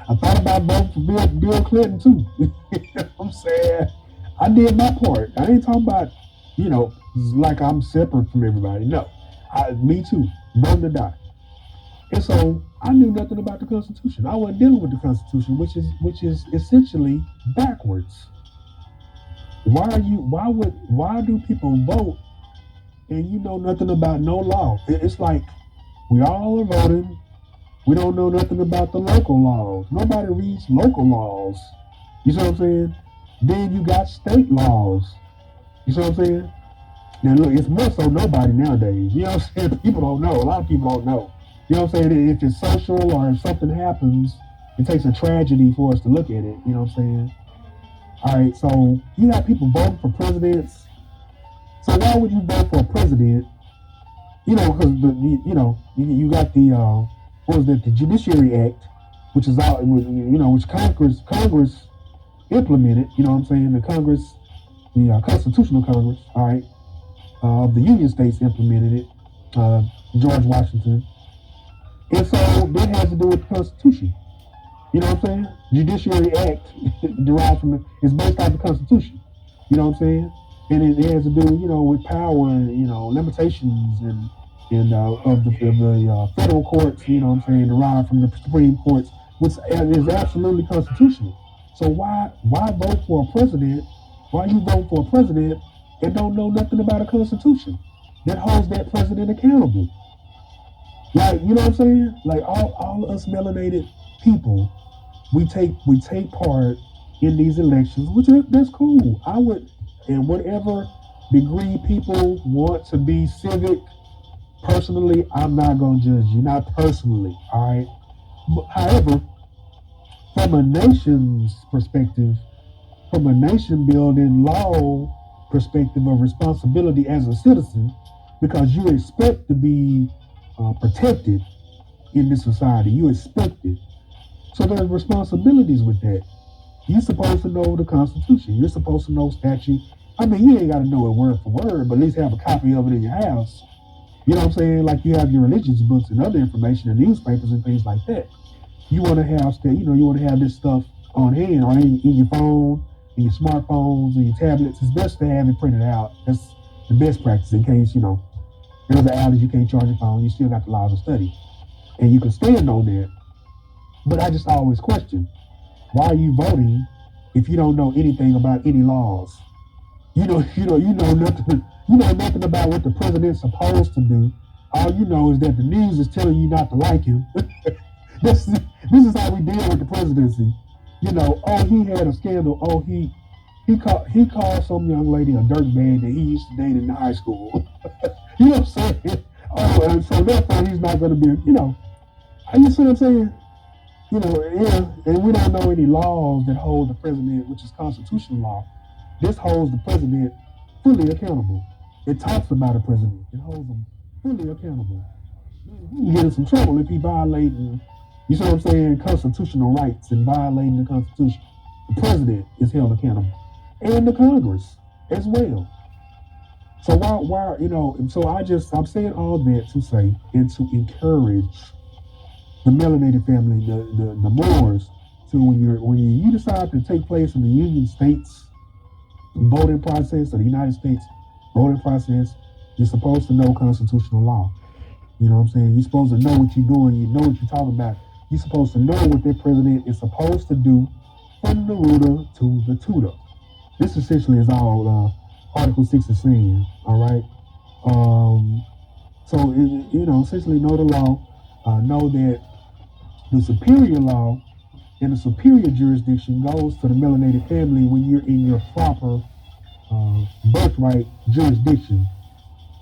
I thought about voting for Bill Clinton too. You know what I'm saying? I did my part. I ain't talking about, like I'm separate from everybody. No. Me too. Voting to die. And so I knew nothing about the Constitution. I wasn't dealing with the Constitution, which is essentially backwards. Why do people vote and you know nothing about no law? It's like we all are voting. We don't know nothing about the local laws. Nobody reads local laws. You see what I'm saying? Then you got state laws. You see what I'm saying? Now look, it's more so nobody nowadays. You know what I'm saying? People don't know. A lot of people don't know. You know what I'm saying? If it's social or if something happens, it takes a tragedy for us to look at it. You know what I'm saying? All right, so you have people voting for presidents. So why would you vote for a president? Because you got the what was that? The Judiciary Act, which is out, which Congress implemented. You know what I'm saying? The Constitutional Congress, all right, of the Union States implemented it. George Washington, and so that has to do with the Constitution. You know what I'm saying? Judiciary Act derived from it's based off the Constitution. You know what I'm saying? And it has to do, with power and limitations of the federal courts. You know what I'm saying? Derived from the Supreme Courts, which is absolutely constitutional. So why vote for a president? Why you vote for a president and don't know nothing about a constitution that holds that president accountable? Like, you know what I'm saying? Like all us melanated people, we take part in these elections, which that's cool. I would, in whatever degree people want to be civic. Personally, I'm not gonna judge you, not personally. All right. However, from a nation's perspective, from a nation building law perspective of responsibility as a citizen, because you expect to be protected in this society, you expect it. So there's responsibilities with that. You're supposed to know the Constitution. You're supposed to know statute. I mean, you ain't got to know it word for word, but at least have a copy of it in your house. You know what I'm saying? Like you have your religious books and other information and newspapers and things like that. You want to have you want to have this stuff on hand or in your phone, in your smartphones, and your tablets. It's best to have it printed out. That's the best practice in case, there's an outage, you can't charge your phone, you still got the laws of study. And you can stand on that. But I just always question, why are you voting if you don't know anything about any laws? You know nothing. You know nothing about what the president's supposed to do. All you know is that the news is telling you not to like him. This is how we deal with the presidency. Oh, he had a scandal. Oh, he called some young lady a dirtbag that he used to date in high school. You know what I'm saying? Oh, and so therefore he's not going to be. You see what I'm saying? Yeah, and we don't know any laws that hold the president, which is constitutional law. This holds the president fully accountable. It talks about a president. It holds him fully accountable. He can get in some trouble if he violating, you see what I'm saying, constitutional rights and violating the Constitution. The president is held accountable. And the Congress as well. So I'm saying all that to say and to encourage the melanated family, the Moors, to when you decide to take place in the Union States voting process or the United States voting process, you're supposed to know constitutional law. You know what I'm saying? You're supposed to know what you're doing. You know what you're talking about. You're supposed to know what that president is supposed to do from the rooter to the tutor. This essentially is all Article 6 is saying, all right? So, essentially know the law, know that the superior law and the superior jurisdiction goes to the melanated family when you're in your proper birthright jurisdiction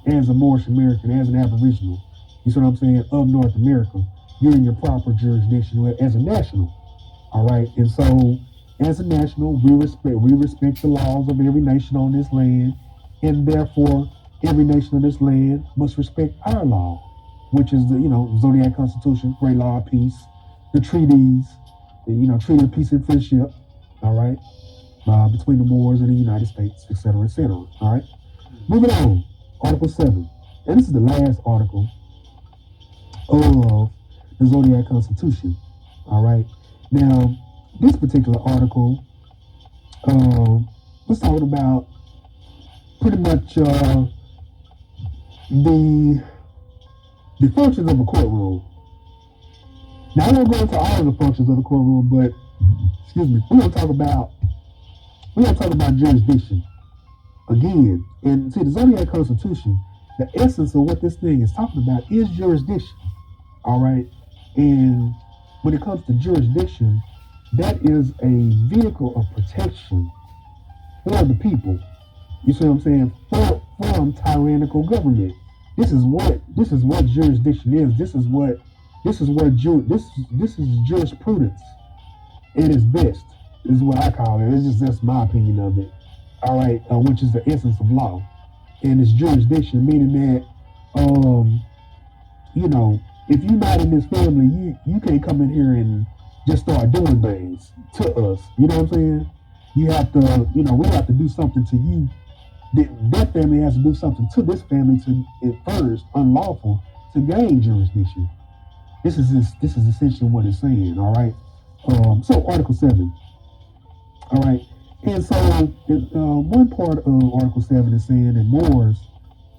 as a Moorish American, as an Aboriginal. You see what I'm saying? Of North America. You're in your proper jurisdiction as a national. All right. And so as a national, we respect the laws of every nation on this land, and therefore every nation on this land must respect our law, which is the Zodiac Constitution, Great Law of Peace, the treaties, the Treaty of Peace and Friendship, all right, between the Moors and the United States, etc., etc. All right. Moving on, Article 7, and this is the last article of the Zodiac Constitution. All right. Now, this particular article was talking about pretty much the functions of a courtroom. Now, I won't go into all of the functions of the courtroom, but excuse me, we're gonna talk about jurisdiction again. And see, the Zodiac Constitution, the essence of what this thing is talking about is jurisdiction. All right, and when it comes to jurisdiction, that is a vehicle of protection for the people. You see what I'm saying? From tyrannical government. This is what jurisdiction is. This is jurisprudence at its best. Is what I call it. That's my opinion of it. All right, which is the essence of law, and it's jurisdiction, meaning that if you're not in this family, you can't come in here and just start doing things to us. You know what I'm saying? You have to, we have to do something to you. That family has to do something to this family to at first unlawful to gain jurisdiction. This is essentially what it's saying. All right. So Article 7. All right. And so one part of Article 7 is saying that Moors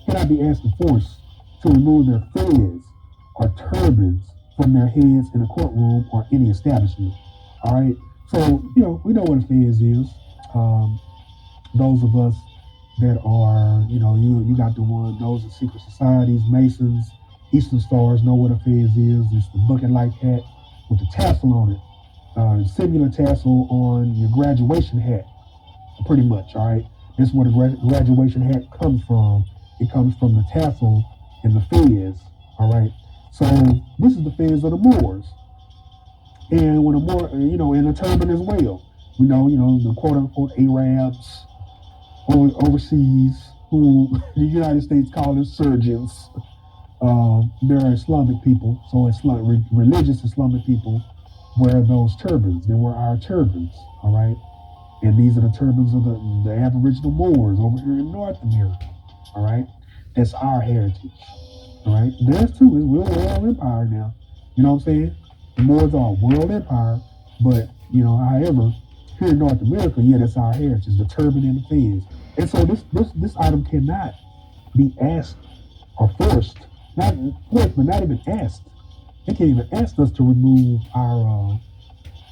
cannot be asked to force to remove their fez or turbans from their heads in a courtroom or any establishment. All right. So, we know what a fez is. Those of us that are, you got those in secret societies, Masons, Eastern Stars know what a fez is. It's the bucket-like hat with the tassel on it. Similar tassel on your graduation hat, pretty much, all right? This is where the graduation hat comes from. It comes from the tassel and the fez, all right? So this is the fez of the Moors. And when a Moor, and a turban as well. We know, the quote-unquote Arabs overseas who the United States call insurgents. They're Islamic people, so religious Islamic people wear those turbans. They wear our turbans, all right? And these are the turbans of the Aboriginal Moors over here in North America, all right? That's our heritage, all right? Theirs too. We're a world empire now. You know what I'm saying? The Moors are a world empire, but, however, here in North America, that's our heritage, the turban and the fez. And so this item cannot be asked or forced, not even asked. They can't even ask us to remove our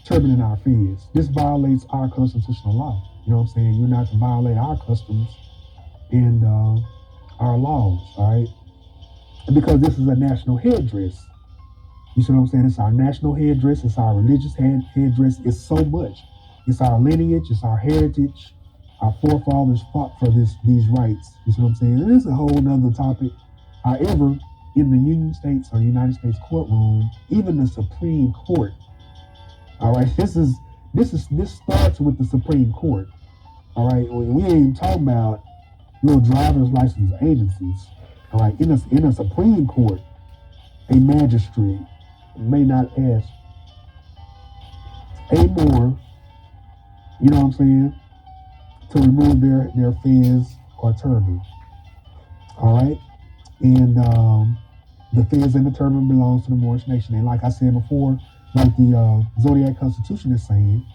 turban and our fez. This violates our constitutional law. You know what I'm saying? You're not to violate our customs and our laws, all right? And because this is a national headdress. You see what I'm saying? It's our national headdress. It's our religious headdress. It's so much. It's our lineage. It's our heritage. Our forefathers fought for these rights. You see what I'm saying? And it's a whole nother topic. However, in the Union States or United States courtroom, even the Supreme Court, all right, this starts with the Supreme Court. All right, we ain't even talking about little driver's license agencies. All right, in a Supreme Court, a magistrate may not ask a Moor, you know what I'm saying, to remove their fez or turban. All right, and the fez and the turban belongs to the Moorish nation. And like I said before, like the Zodiac Constitution is saying,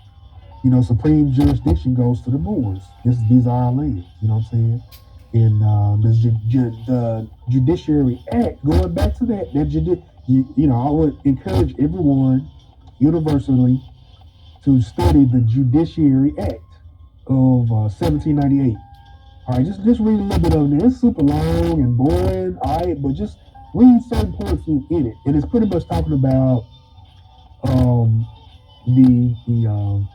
supreme jurisdiction goes to the Moors. These are our lands. You know what I'm saying? And the Judiciary Act, going back to that, I would encourage everyone universally to study the Judiciary Act of 1798. All right, just read a little bit of it. It's super long and boring. All right, but just read certain points in it, and it's pretty much talking about um, the the um,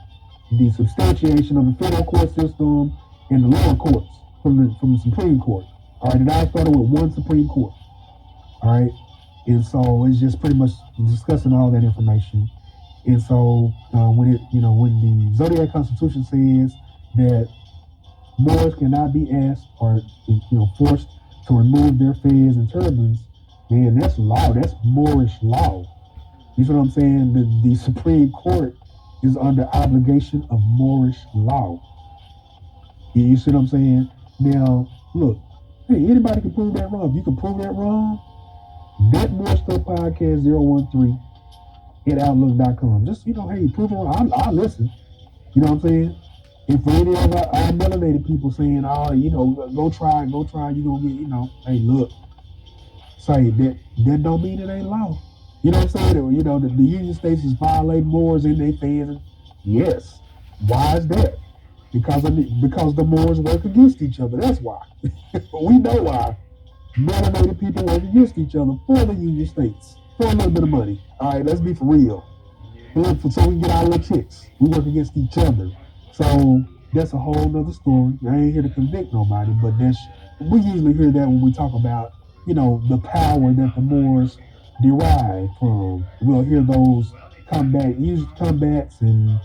the substantiation of the federal court system and the lower courts from the Supreme Court. All right, it all started with one Supreme Court. All right, and so it's just pretty much discussing all that information. And so when when the Zodiac Constitution says that Moors cannot be asked or forced to remove their fez and turbans, man, that's law. That's Moorish law. You see what I'm saying? The Supreme Court is under obligation of Moorish law. You see what I'm saying? Now, look, hey, anybody can prove that wrong. If you can prove that wrong, that More Stuff Podcast 013 at Outlook.com. Just, hey, prove it wrong. I'll listen. You know what I'm saying? And for any of our melanated people saying, go try, you're going to get, hey, look, say that don't mean it ain't law. You know what I'm saying? The Union States is violating Moors in their fans. Yes. Why is that? Because the Moors work against each other. That's why. We know why. Melanated people work against each other for the Union States. For a little bit of money. All right, let's be for real. So we can get our little chicks. We work against each other. So that's a whole nother story. I ain't here to convict nobody, but we usually hear that when we talk about, the power that the Moors derive from. We'll hear those comebacks and,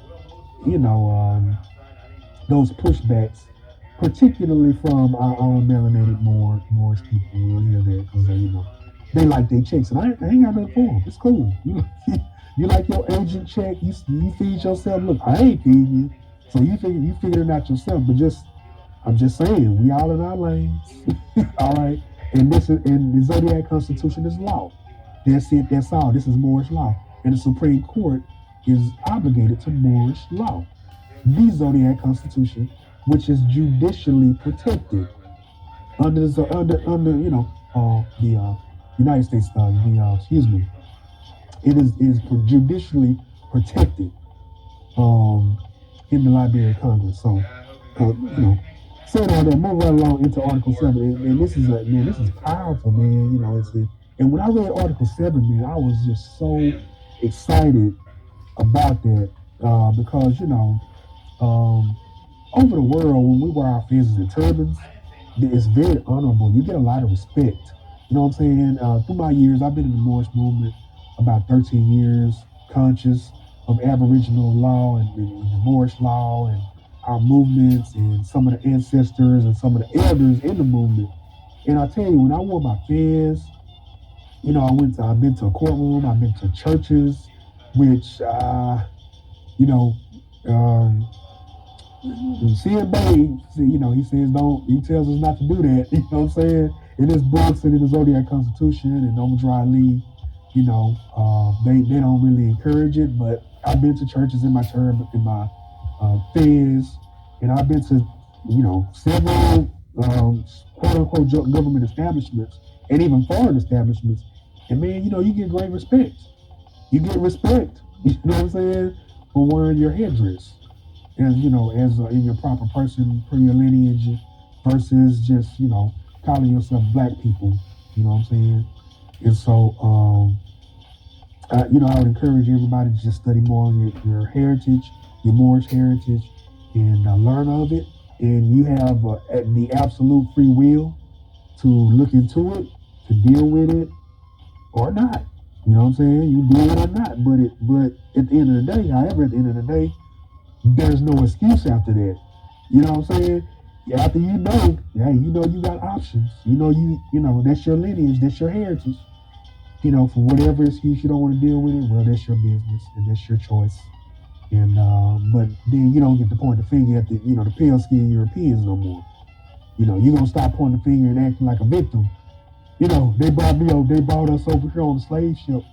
those pushbacks, particularly from our own melanated Moorish people. We'll hear that because they like their chicks, and I ain't got nothing for them. It's cool. You like your agent check. You feed yourself. Look, I ain't feeding you, so you figure it out yourself. But I'm just saying, we all in our lanes. All right, and the Zodiac Constitution is law. That's it. That's all. This is Moorish law, and the Supreme Court is obligated to Moorish law. The Zodiac Constitution, which is judicially protected under the United States. It is judicially protected in the Library of Congress. So saying all that, move right along into Article 7, and this is powerful, man. And when I read Article 7, man, I was just so excited about that because over the world, when we wear our fezes and turbans, it's very honorable. You get a lot of respect. You know what I'm saying? Through my years, I've been in the Moorish movement about 13 years, conscious of Aboriginal law and the Moorish law and our movements and some of the ancestors and some of the elders in the movement. And I tell you, when I wore my fez, I've been to a courtroom, I've been to churches, which, CMB, he tells us not to do that, you know what I'm saying? In his books and in the Zodiac Constitution and Overdry Lee, they don't really encourage it, but I've been to churches in my fez, and I've been to, several quote unquote government establishments and even foreign establishments, and man, you get great respect. You get respect, you know what I'm saying, for wearing your headdress. As in your proper person per your lineage, versus just calling yourself black people. You know what I'm saying? And so I would encourage everybody to just study more on your heritage, your Moorish heritage, and learn of it. And you have the absolute free will to look into it, to deal with it, or not. You know what I'm saying? You deal with it or not. But at the end of the day, however, at the end of the day, there's no excuse after that. You know what I'm saying? After you got options. That's your lineage, that's your heritage. For whatever excuse you don't want to deal with it, well, that's your business and that's your choice. And but then you don't get to point the finger at the pale skinned Europeans no more. You're gonna stop pointing the finger and acting like a victim. They brought us over here on the slave ship,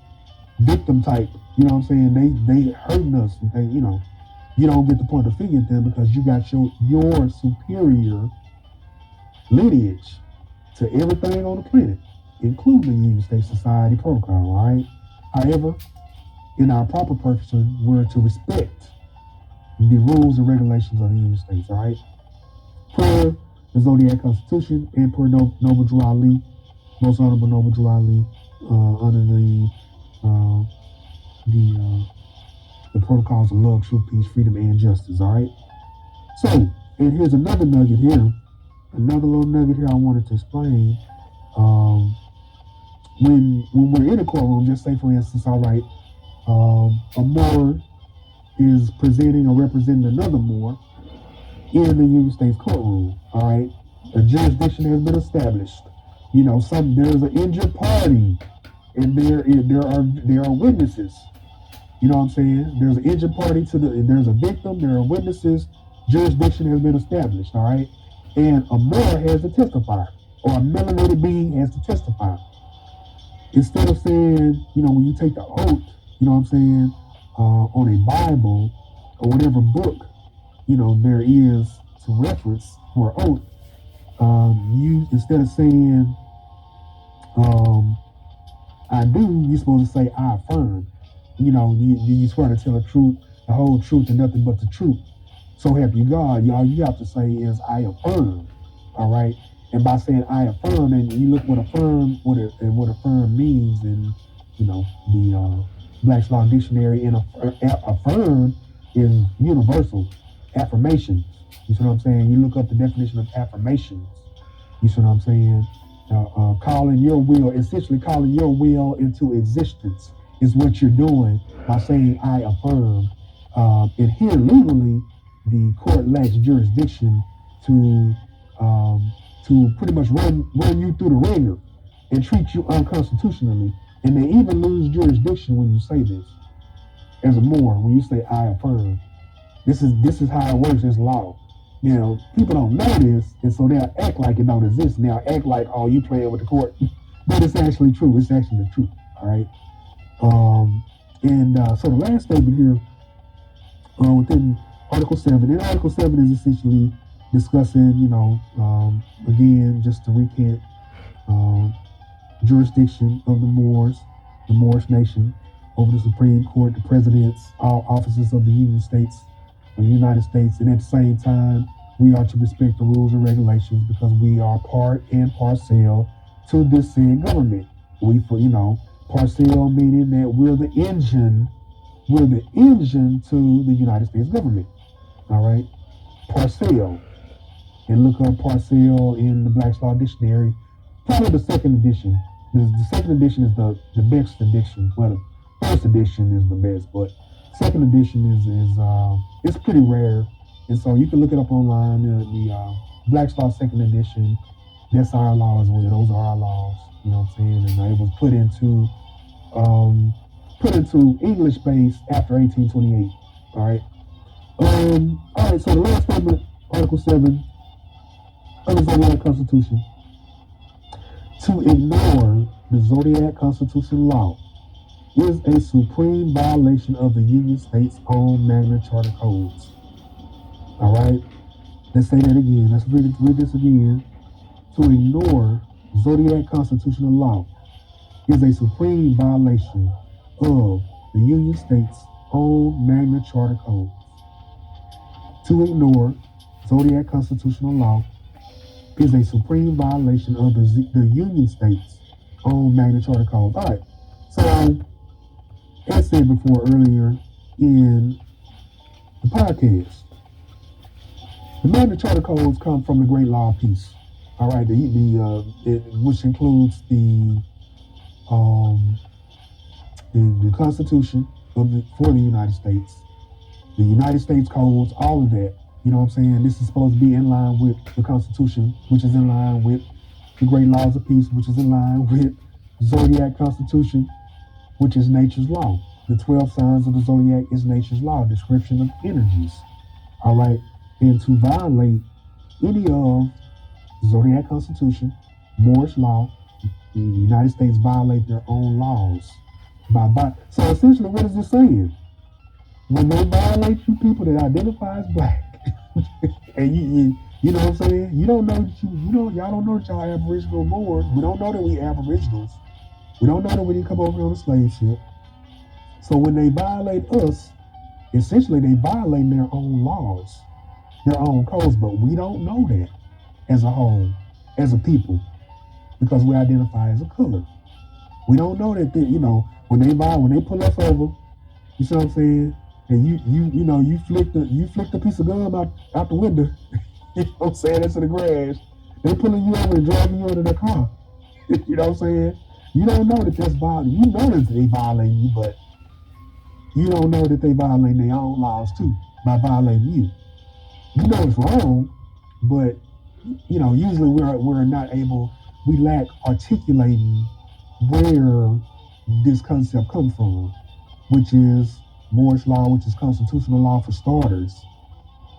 victim type. You know what I'm saying? They hurting us. You don't get to point the finger at them because you got your superior lineage to everything on the planet, including the United States Society Protocol, all right? However, in our proper person, we're to respect the rules and regulations of the United States, all right? Per the Zodiac Constitution, Emperor Noble Drew Ali, Most Honorable Noble Drew Ali, under the protocols of love, truth, peace, freedom, and justice. All right. So, and here's another nugget here, another little nugget here I wanted to explain. When we're in a courtroom, just say for instance, all right, a Moor is presenting or representing another Moor in the United States courtroom. All right, a jurisdiction has been established. You know, there's an injured party, and there are witnesses. You know what I'm saying? There's an injured party there's a victim. There are witnesses. Jurisdiction has been established. All right, and a Moor has to testify, or a melanated being has to testify. Instead of saying, you know, when you take the oath, you know what I'm saying, on a Bible or whatever book, you know, there is to reference for oath, you, instead of saying, I do, you're supposed to say, I affirm. You know, you swear to tell the truth, the whole truth, and nothing but the truth. So help you God. All you have to say is, I affirm. All right? And by saying I affirm, and you look what affirm means in, you know, the Black's Law Dictionary, and affirm is universal, affirmations. You see what I'm saying? You look up the definition of affirmations. You see what I'm saying? Calling your will, essentially calling your will into existence is what you're doing by saying I affirm. And here legally, the court lacks jurisdiction to pretty much run you through the ringer and treat you unconstitutionally. And they even lose jurisdiction when you say this. As a Moor, when you say I affirm. This is how it works as law. You know, people don't know this, and so they'll act like it don't exist. And they'll act like, oh, you playing with the court. But it's actually true. It's actually the truth. All right. So the last statement here, within Article 7, and Article 7 is essentially discussing, you know, again, just to recant, jurisdiction of the Moors, the Moorish nation, over the Supreme Court, the presidents, all officers of the United States, and at the same time, we are to respect the rules and regulations because we are part and parcel to this said government. Parcel meaning that we're the engine to the United States government. All right, parcel. And look up parcel in the Black's Law Dictionary. Probably the second edition. The second edition is the best edition. Well, the first edition is the best, but second edition is it's pretty rare. And so you can look it up online. The Black's Law second edition. That's our law as well. Those are our laws. You know what I'm saying? And it was put into English base after 1828. All right. All right. So the last statement, Article 7. Under the Zodiac Constitution, to ignore the Zodiac Constitution law is a supreme violation of the United States' own Magna Charta codes. All right, let's say that again. Let's read this again. To ignore Zodiac constitutional law is a supreme violation of the United States' own Magna Charta codes. To ignore Zodiac constitutional law is a supreme violation of the Union States' own Magna Charta codes. All right. So, as I said before earlier in the podcast, the Magna Charta codes come from the Great Law of Peace. All right, which includes the Constitution for the United States, the United States codes, all of that. You know what I'm saying? This is supposed to be in line with the Constitution, which is in line with the Great Laws of Peace, which is in line with Zodiac Constitution, which is nature's law. The 12 signs of the Zodiac is nature's law, description of energies. All right, and to violate any of Zodiac Constitution, Moorish law, the United States violate their own laws. So essentially, what is this saying? When they violate you people that identify as black, and you know what I'm saying? You don't know that y'all don't know that y'all Aboriginal Moors. We don't know that we Aboriginals. We don't know that we didn't come over on a slave ship. So when they violate us, essentially they violate their own laws, their own codes, but we don't know that. as a whole, as a people, because we identify as a color. We don't know that when they pull us over, you see what I'm saying? And you flick the piece of gum out the window, you know what I'm saying, into the grass. They pulling you over and driving you into their car. You know what I'm saying? You don't know that that's violating. You know that they violating you, but you don't know that they violating their own laws too by violating you. You know it's wrong, but usually we're not able. We lack articulating where this concept comes from, which is Moorish law, which is constitutional law for starters.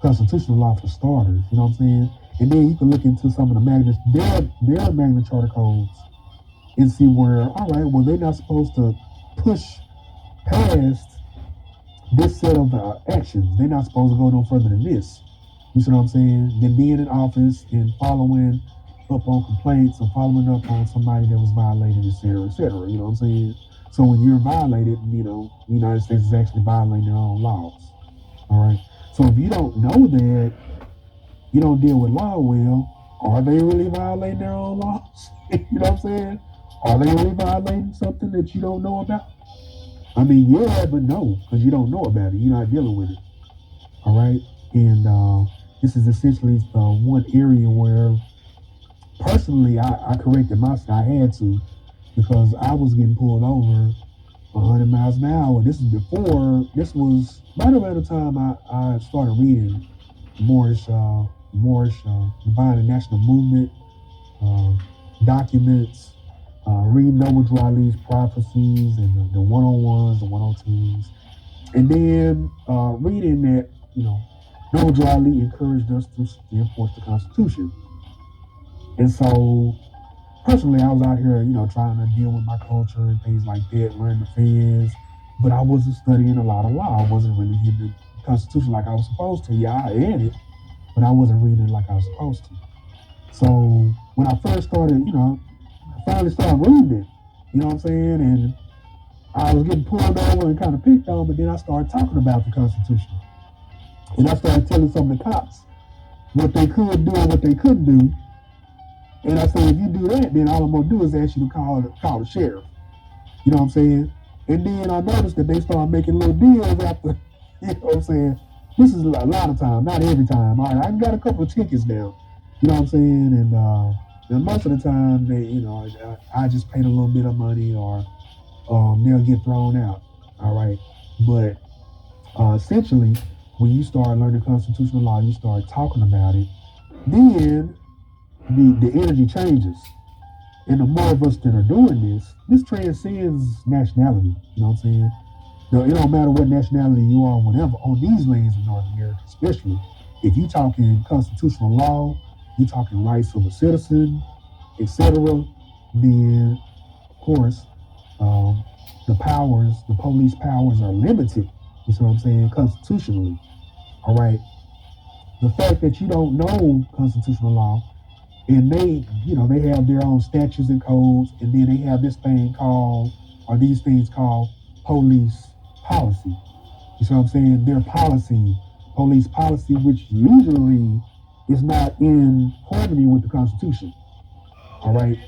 Constitutional law for starters. You know what I'm saying? And then you can look into some of the their Magna Charta codes and see where, all right, well, they're not supposed to push past this set of actions. They're not supposed to go no further than this. You see what I'm saying? Than being in office and following up on complaints or following up on somebody that was violated, et cetera, et cetera. You know what I'm saying? So when you're violated, the United States is actually violating their own laws. All right. So if you don't know that, you don't deal with law well, are they really violating their own laws? You know what I'm saying? Are they really violating something that you don't know about? I mean, yeah, but no, because you don't know about it. You're not dealing with it. All right. And this is essentially one area where, personally, I corrected myself. I had to, because I was getting pulled over 100 miles an hour. This was right around the time I started reading Moorish Divine and National Movement documents, reading Noble Drew Ali's prophecies and the 101s, the 102s, and then reading that, Noble Drew Ali encouraged us to enforce the Constitution. And so, personally, I was out here, trying to deal with my culture and things like that, learn the feds, but I wasn't studying a lot of law. I wasn't really hitting the Constitution like I was supposed to. Yeah, I had it, but I wasn't reading it like I was supposed to. So when I first started, I finally started reading it, you know what I'm saying? And I was getting pulled over and kind of picked on, but then I started talking about the Constitution. And I started telling some of the cops what they could do and what they couldn't do. And I said, if you do that, then all I'm going to do is ask you to call the sheriff. You know what I'm saying? And then I noticed that they started making little deals after, you know what I'm saying? This is a lot of time, not every time. All right, I got a couple of tickets now. You know what I'm saying? And most of the time, I just paid a little bit of money or they'll get thrown out. All right. But essentially, when you start learning constitutional law, you start talking about it, then the energy changes. And the more of us that are doing this transcends nationality. You know what I'm saying? It don't matter what nationality you are, whatever, on these lands in North America, especially, if you're talking constitutional law, you're talking rights of a citizen, etc., then, of course, the police powers are limited, you see what I'm saying, constitutionally. All right? The fact that you don't know constitutional law, and they have their own statutes and codes, and then they have these things called police policy. You see what I'm saying? Their police policy, which usually is not in harmony with the Constitution. All right?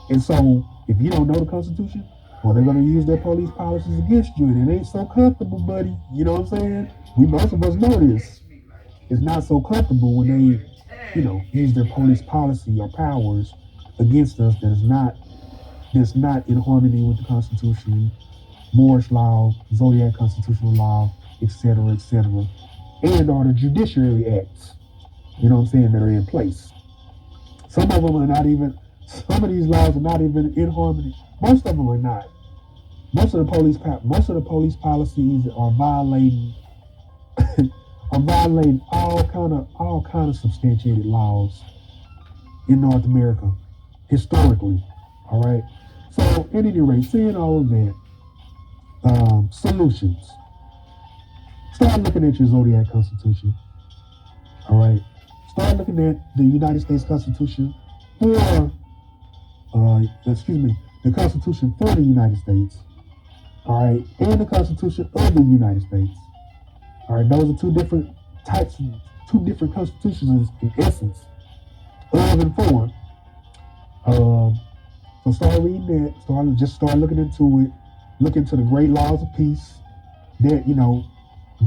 And so, if you don't know the Constitution, well, they're going to use their police policies against you, and it ain't so comfortable, buddy. You know what I'm saying? Most of us know this. It's not so comfortable when they use their police policy or powers against us that's not in harmony with the Constitution, Moorish law, Zodiac constitutional law, etc., and or the judiciary acts, you know what I'm saying, that are in place. Some of these laws are not even in harmony. Most of them are not. Most of the police policies are violating all kind of substantiated laws in North America historically. All right. So at any rate, seeing all of that, solutions. Start looking at your Zodiac Constitution. All right. Start looking at the United States Constitution the Constitution for the United States. All right, and the Constitution of the United States. All right, those are two different constitutions in essence. 2004. So start reading that. Start looking into it. Look into the great laws of peace. That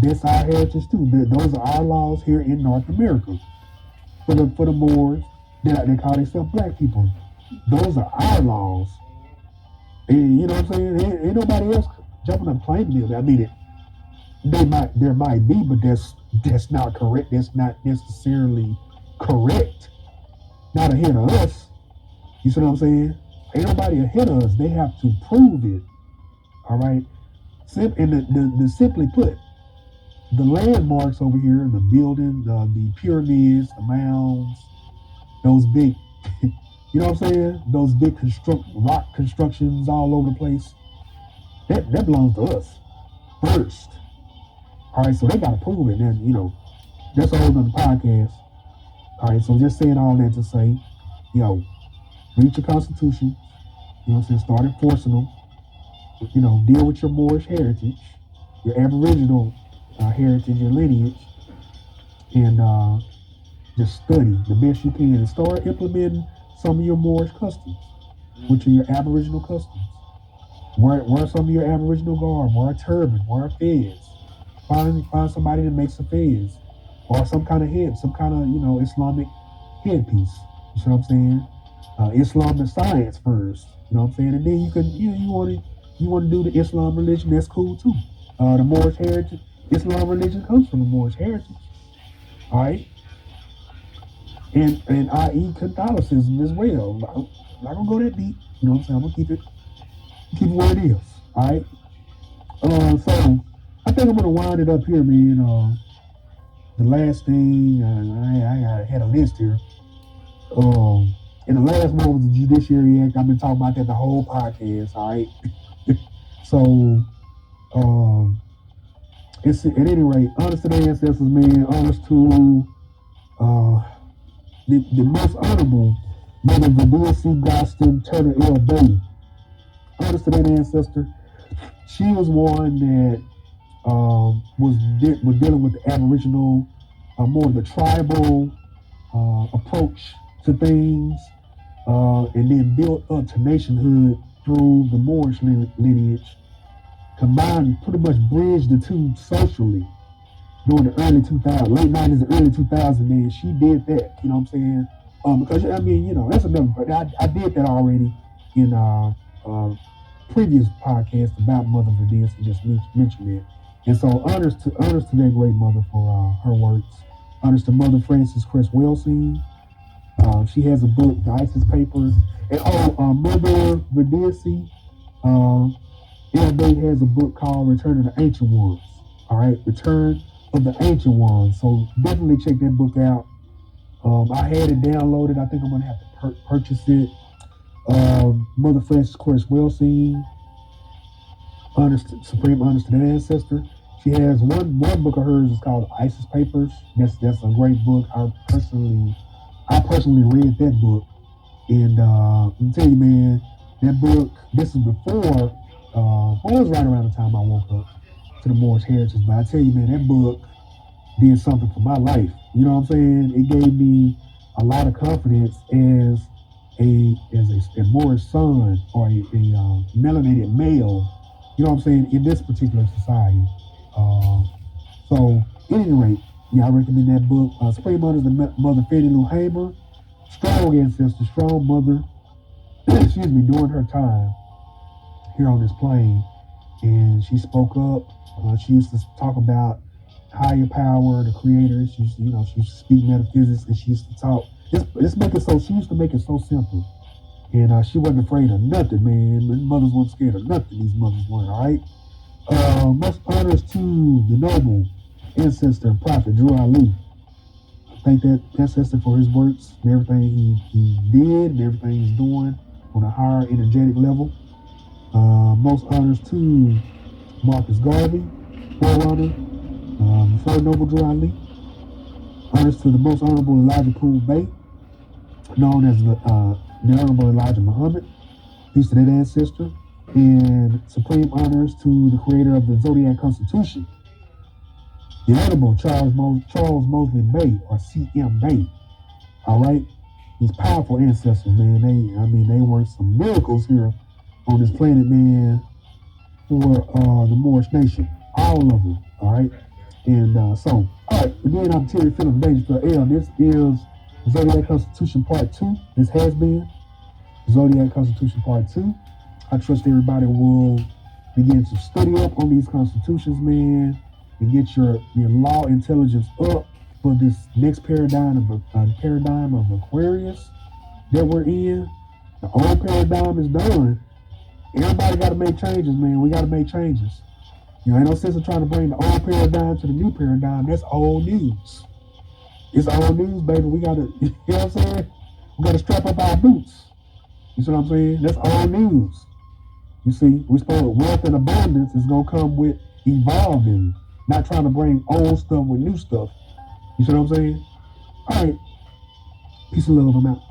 that's our heritage too. Those are our laws here in North America. For the Moors, they call themselves black people. Those are our laws. And you know what I'm saying? Ain't nobody else jumping up claiming it. I mean, there might be, but that's not correct. That's not necessarily correct. Not ahead of us. You see what I'm saying? Ain't nobody ahead of us. They have to prove it. All right. And the simply put, the landmarks over here, the building, the pyramids, the mounds, those big, you know what I'm saying? Those big rock constructions all over the place. That belongs to us first. All right, so they got to prove it. And that's a whole other podcast. All right, so just saying all that to say, read your Constitution. You know what I'm saying? Start enforcing them. Deal with your Moorish heritage, your Aboriginal heritage and lineage, and just study the best you can and start implementing some of your Moorish customs, which are your Aboriginal customs. Wear some of your Aboriginal garb, wear a turban, wear a fez. Find somebody that makes a fez, or some kind of Islamic headpiece. You see what I'm saying? Islamic science first. You know what I'm saying? And then you want to do the Islam religion. That's cool too. The Moorish heritage, Islam religion comes from the Moorish heritage. All right, and i.e. Catholicism as well. I'm not gonna go that deep. You know what I'm saying? I'm gonna keep it where it is. All right. So I think I'm gonna wind it up here, man. The last thing I had a list here. And the last one was the Judiciary Act. I've been talking about that the whole podcast. All right. So, it's at any rate, honest to the ancestors, man. Honest to the most honorable Mother Zudikus Gaston Turner L. Bay. Honest to that ancestor, she was one that was dealing with the Aboriginal, more of the tribal approach to things, and then built up to nationhood through the Moorish lineage, combined, pretty much bridged the two socially during the early 2000s, late 90s and early 2000s, man. She did that, you know what I'm saying? Because, that's another, but I did that already in previous podcast about Mother Verdias, and just mentioned it. And so honors to that great mother for her works. Honors to Mother Frances Cress Welsing. She has a book, The ISIS Papers. And Mother Verdias, Bay has a book called Return of the Ancient Ones. All right, Return of the Ancient Ones. So definitely check that book out. I had it downloaded. I think I'm gonna have to purchase it. Mother Frances Cress Welsing, Supreme Honors to that ancestor. She has one book of hers is called ISIS Papers. That's a great book. I personally read that book, and I'm telling you, man, that book. This is before. It was right around the time I woke up to the Moorish heritage. But I tell you, man, that book did something for my life. You know what I'm saying? It gave me a lot of confidence as a Moorish son or a melanated male. You know what I'm saying? In this particular society. So, at any rate, I recommend that book. Supreme Mother is the Mother Fannie Lou Hamer. Strong ancestor, strong mother, excuse me, during her time here on this plane. And she spoke up. She used to talk about higher power, the creator. She used to speak metaphysics, and she used to talk. She used to make it so simple. And she wasn't afraid of nothing, man. The mothers weren't scared of nothing. These mothers weren't, all right? Most honors to the noble ancestor and prophet Drew Ali. I thank that ancestor for his works and everything he did and everything he's doing on a higher energetic level. Most honors to Marcus Garvey, forerunner, before Noble Drew Ali. Honors to the most honorable Elijah Cool Bay, known as the Honorable Elijah Muhammad. Peace to that ancestor. And supreme honors to the creator of the Zodiac Constitution, the Honorable Charles Mosley Bay, or C.M. Bay. All right. these powerful ancestors, man. They worked some miracles here on this planet, man, for the Moorish nation, all of them. All right, and all right. Again, I'm Terry Phillips, Dangerfield L. This is Zodiac Constitution Part 2. This has been Zodiac Constitution Part 2. I trust everybody will begin to study up on these constitutions, man, and get your law intelligence up for this next paradigm of Aquarius that we're in. The old paradigm is done. Everybody got to make changes, man. We got to make changes. Ain't no sense of trying to bring the old paradigm to the new paradigm. That's old news. It's old news, baby. We got to, you know what I'm saying? We got to strap up our boots. You see what I'm saying? That's old news. You see, we spoke wealth and abundance is going to come with evolving, not trying to bring old stuff with new stuff. You see what I'm saying? All right. Peace and love. I'm out.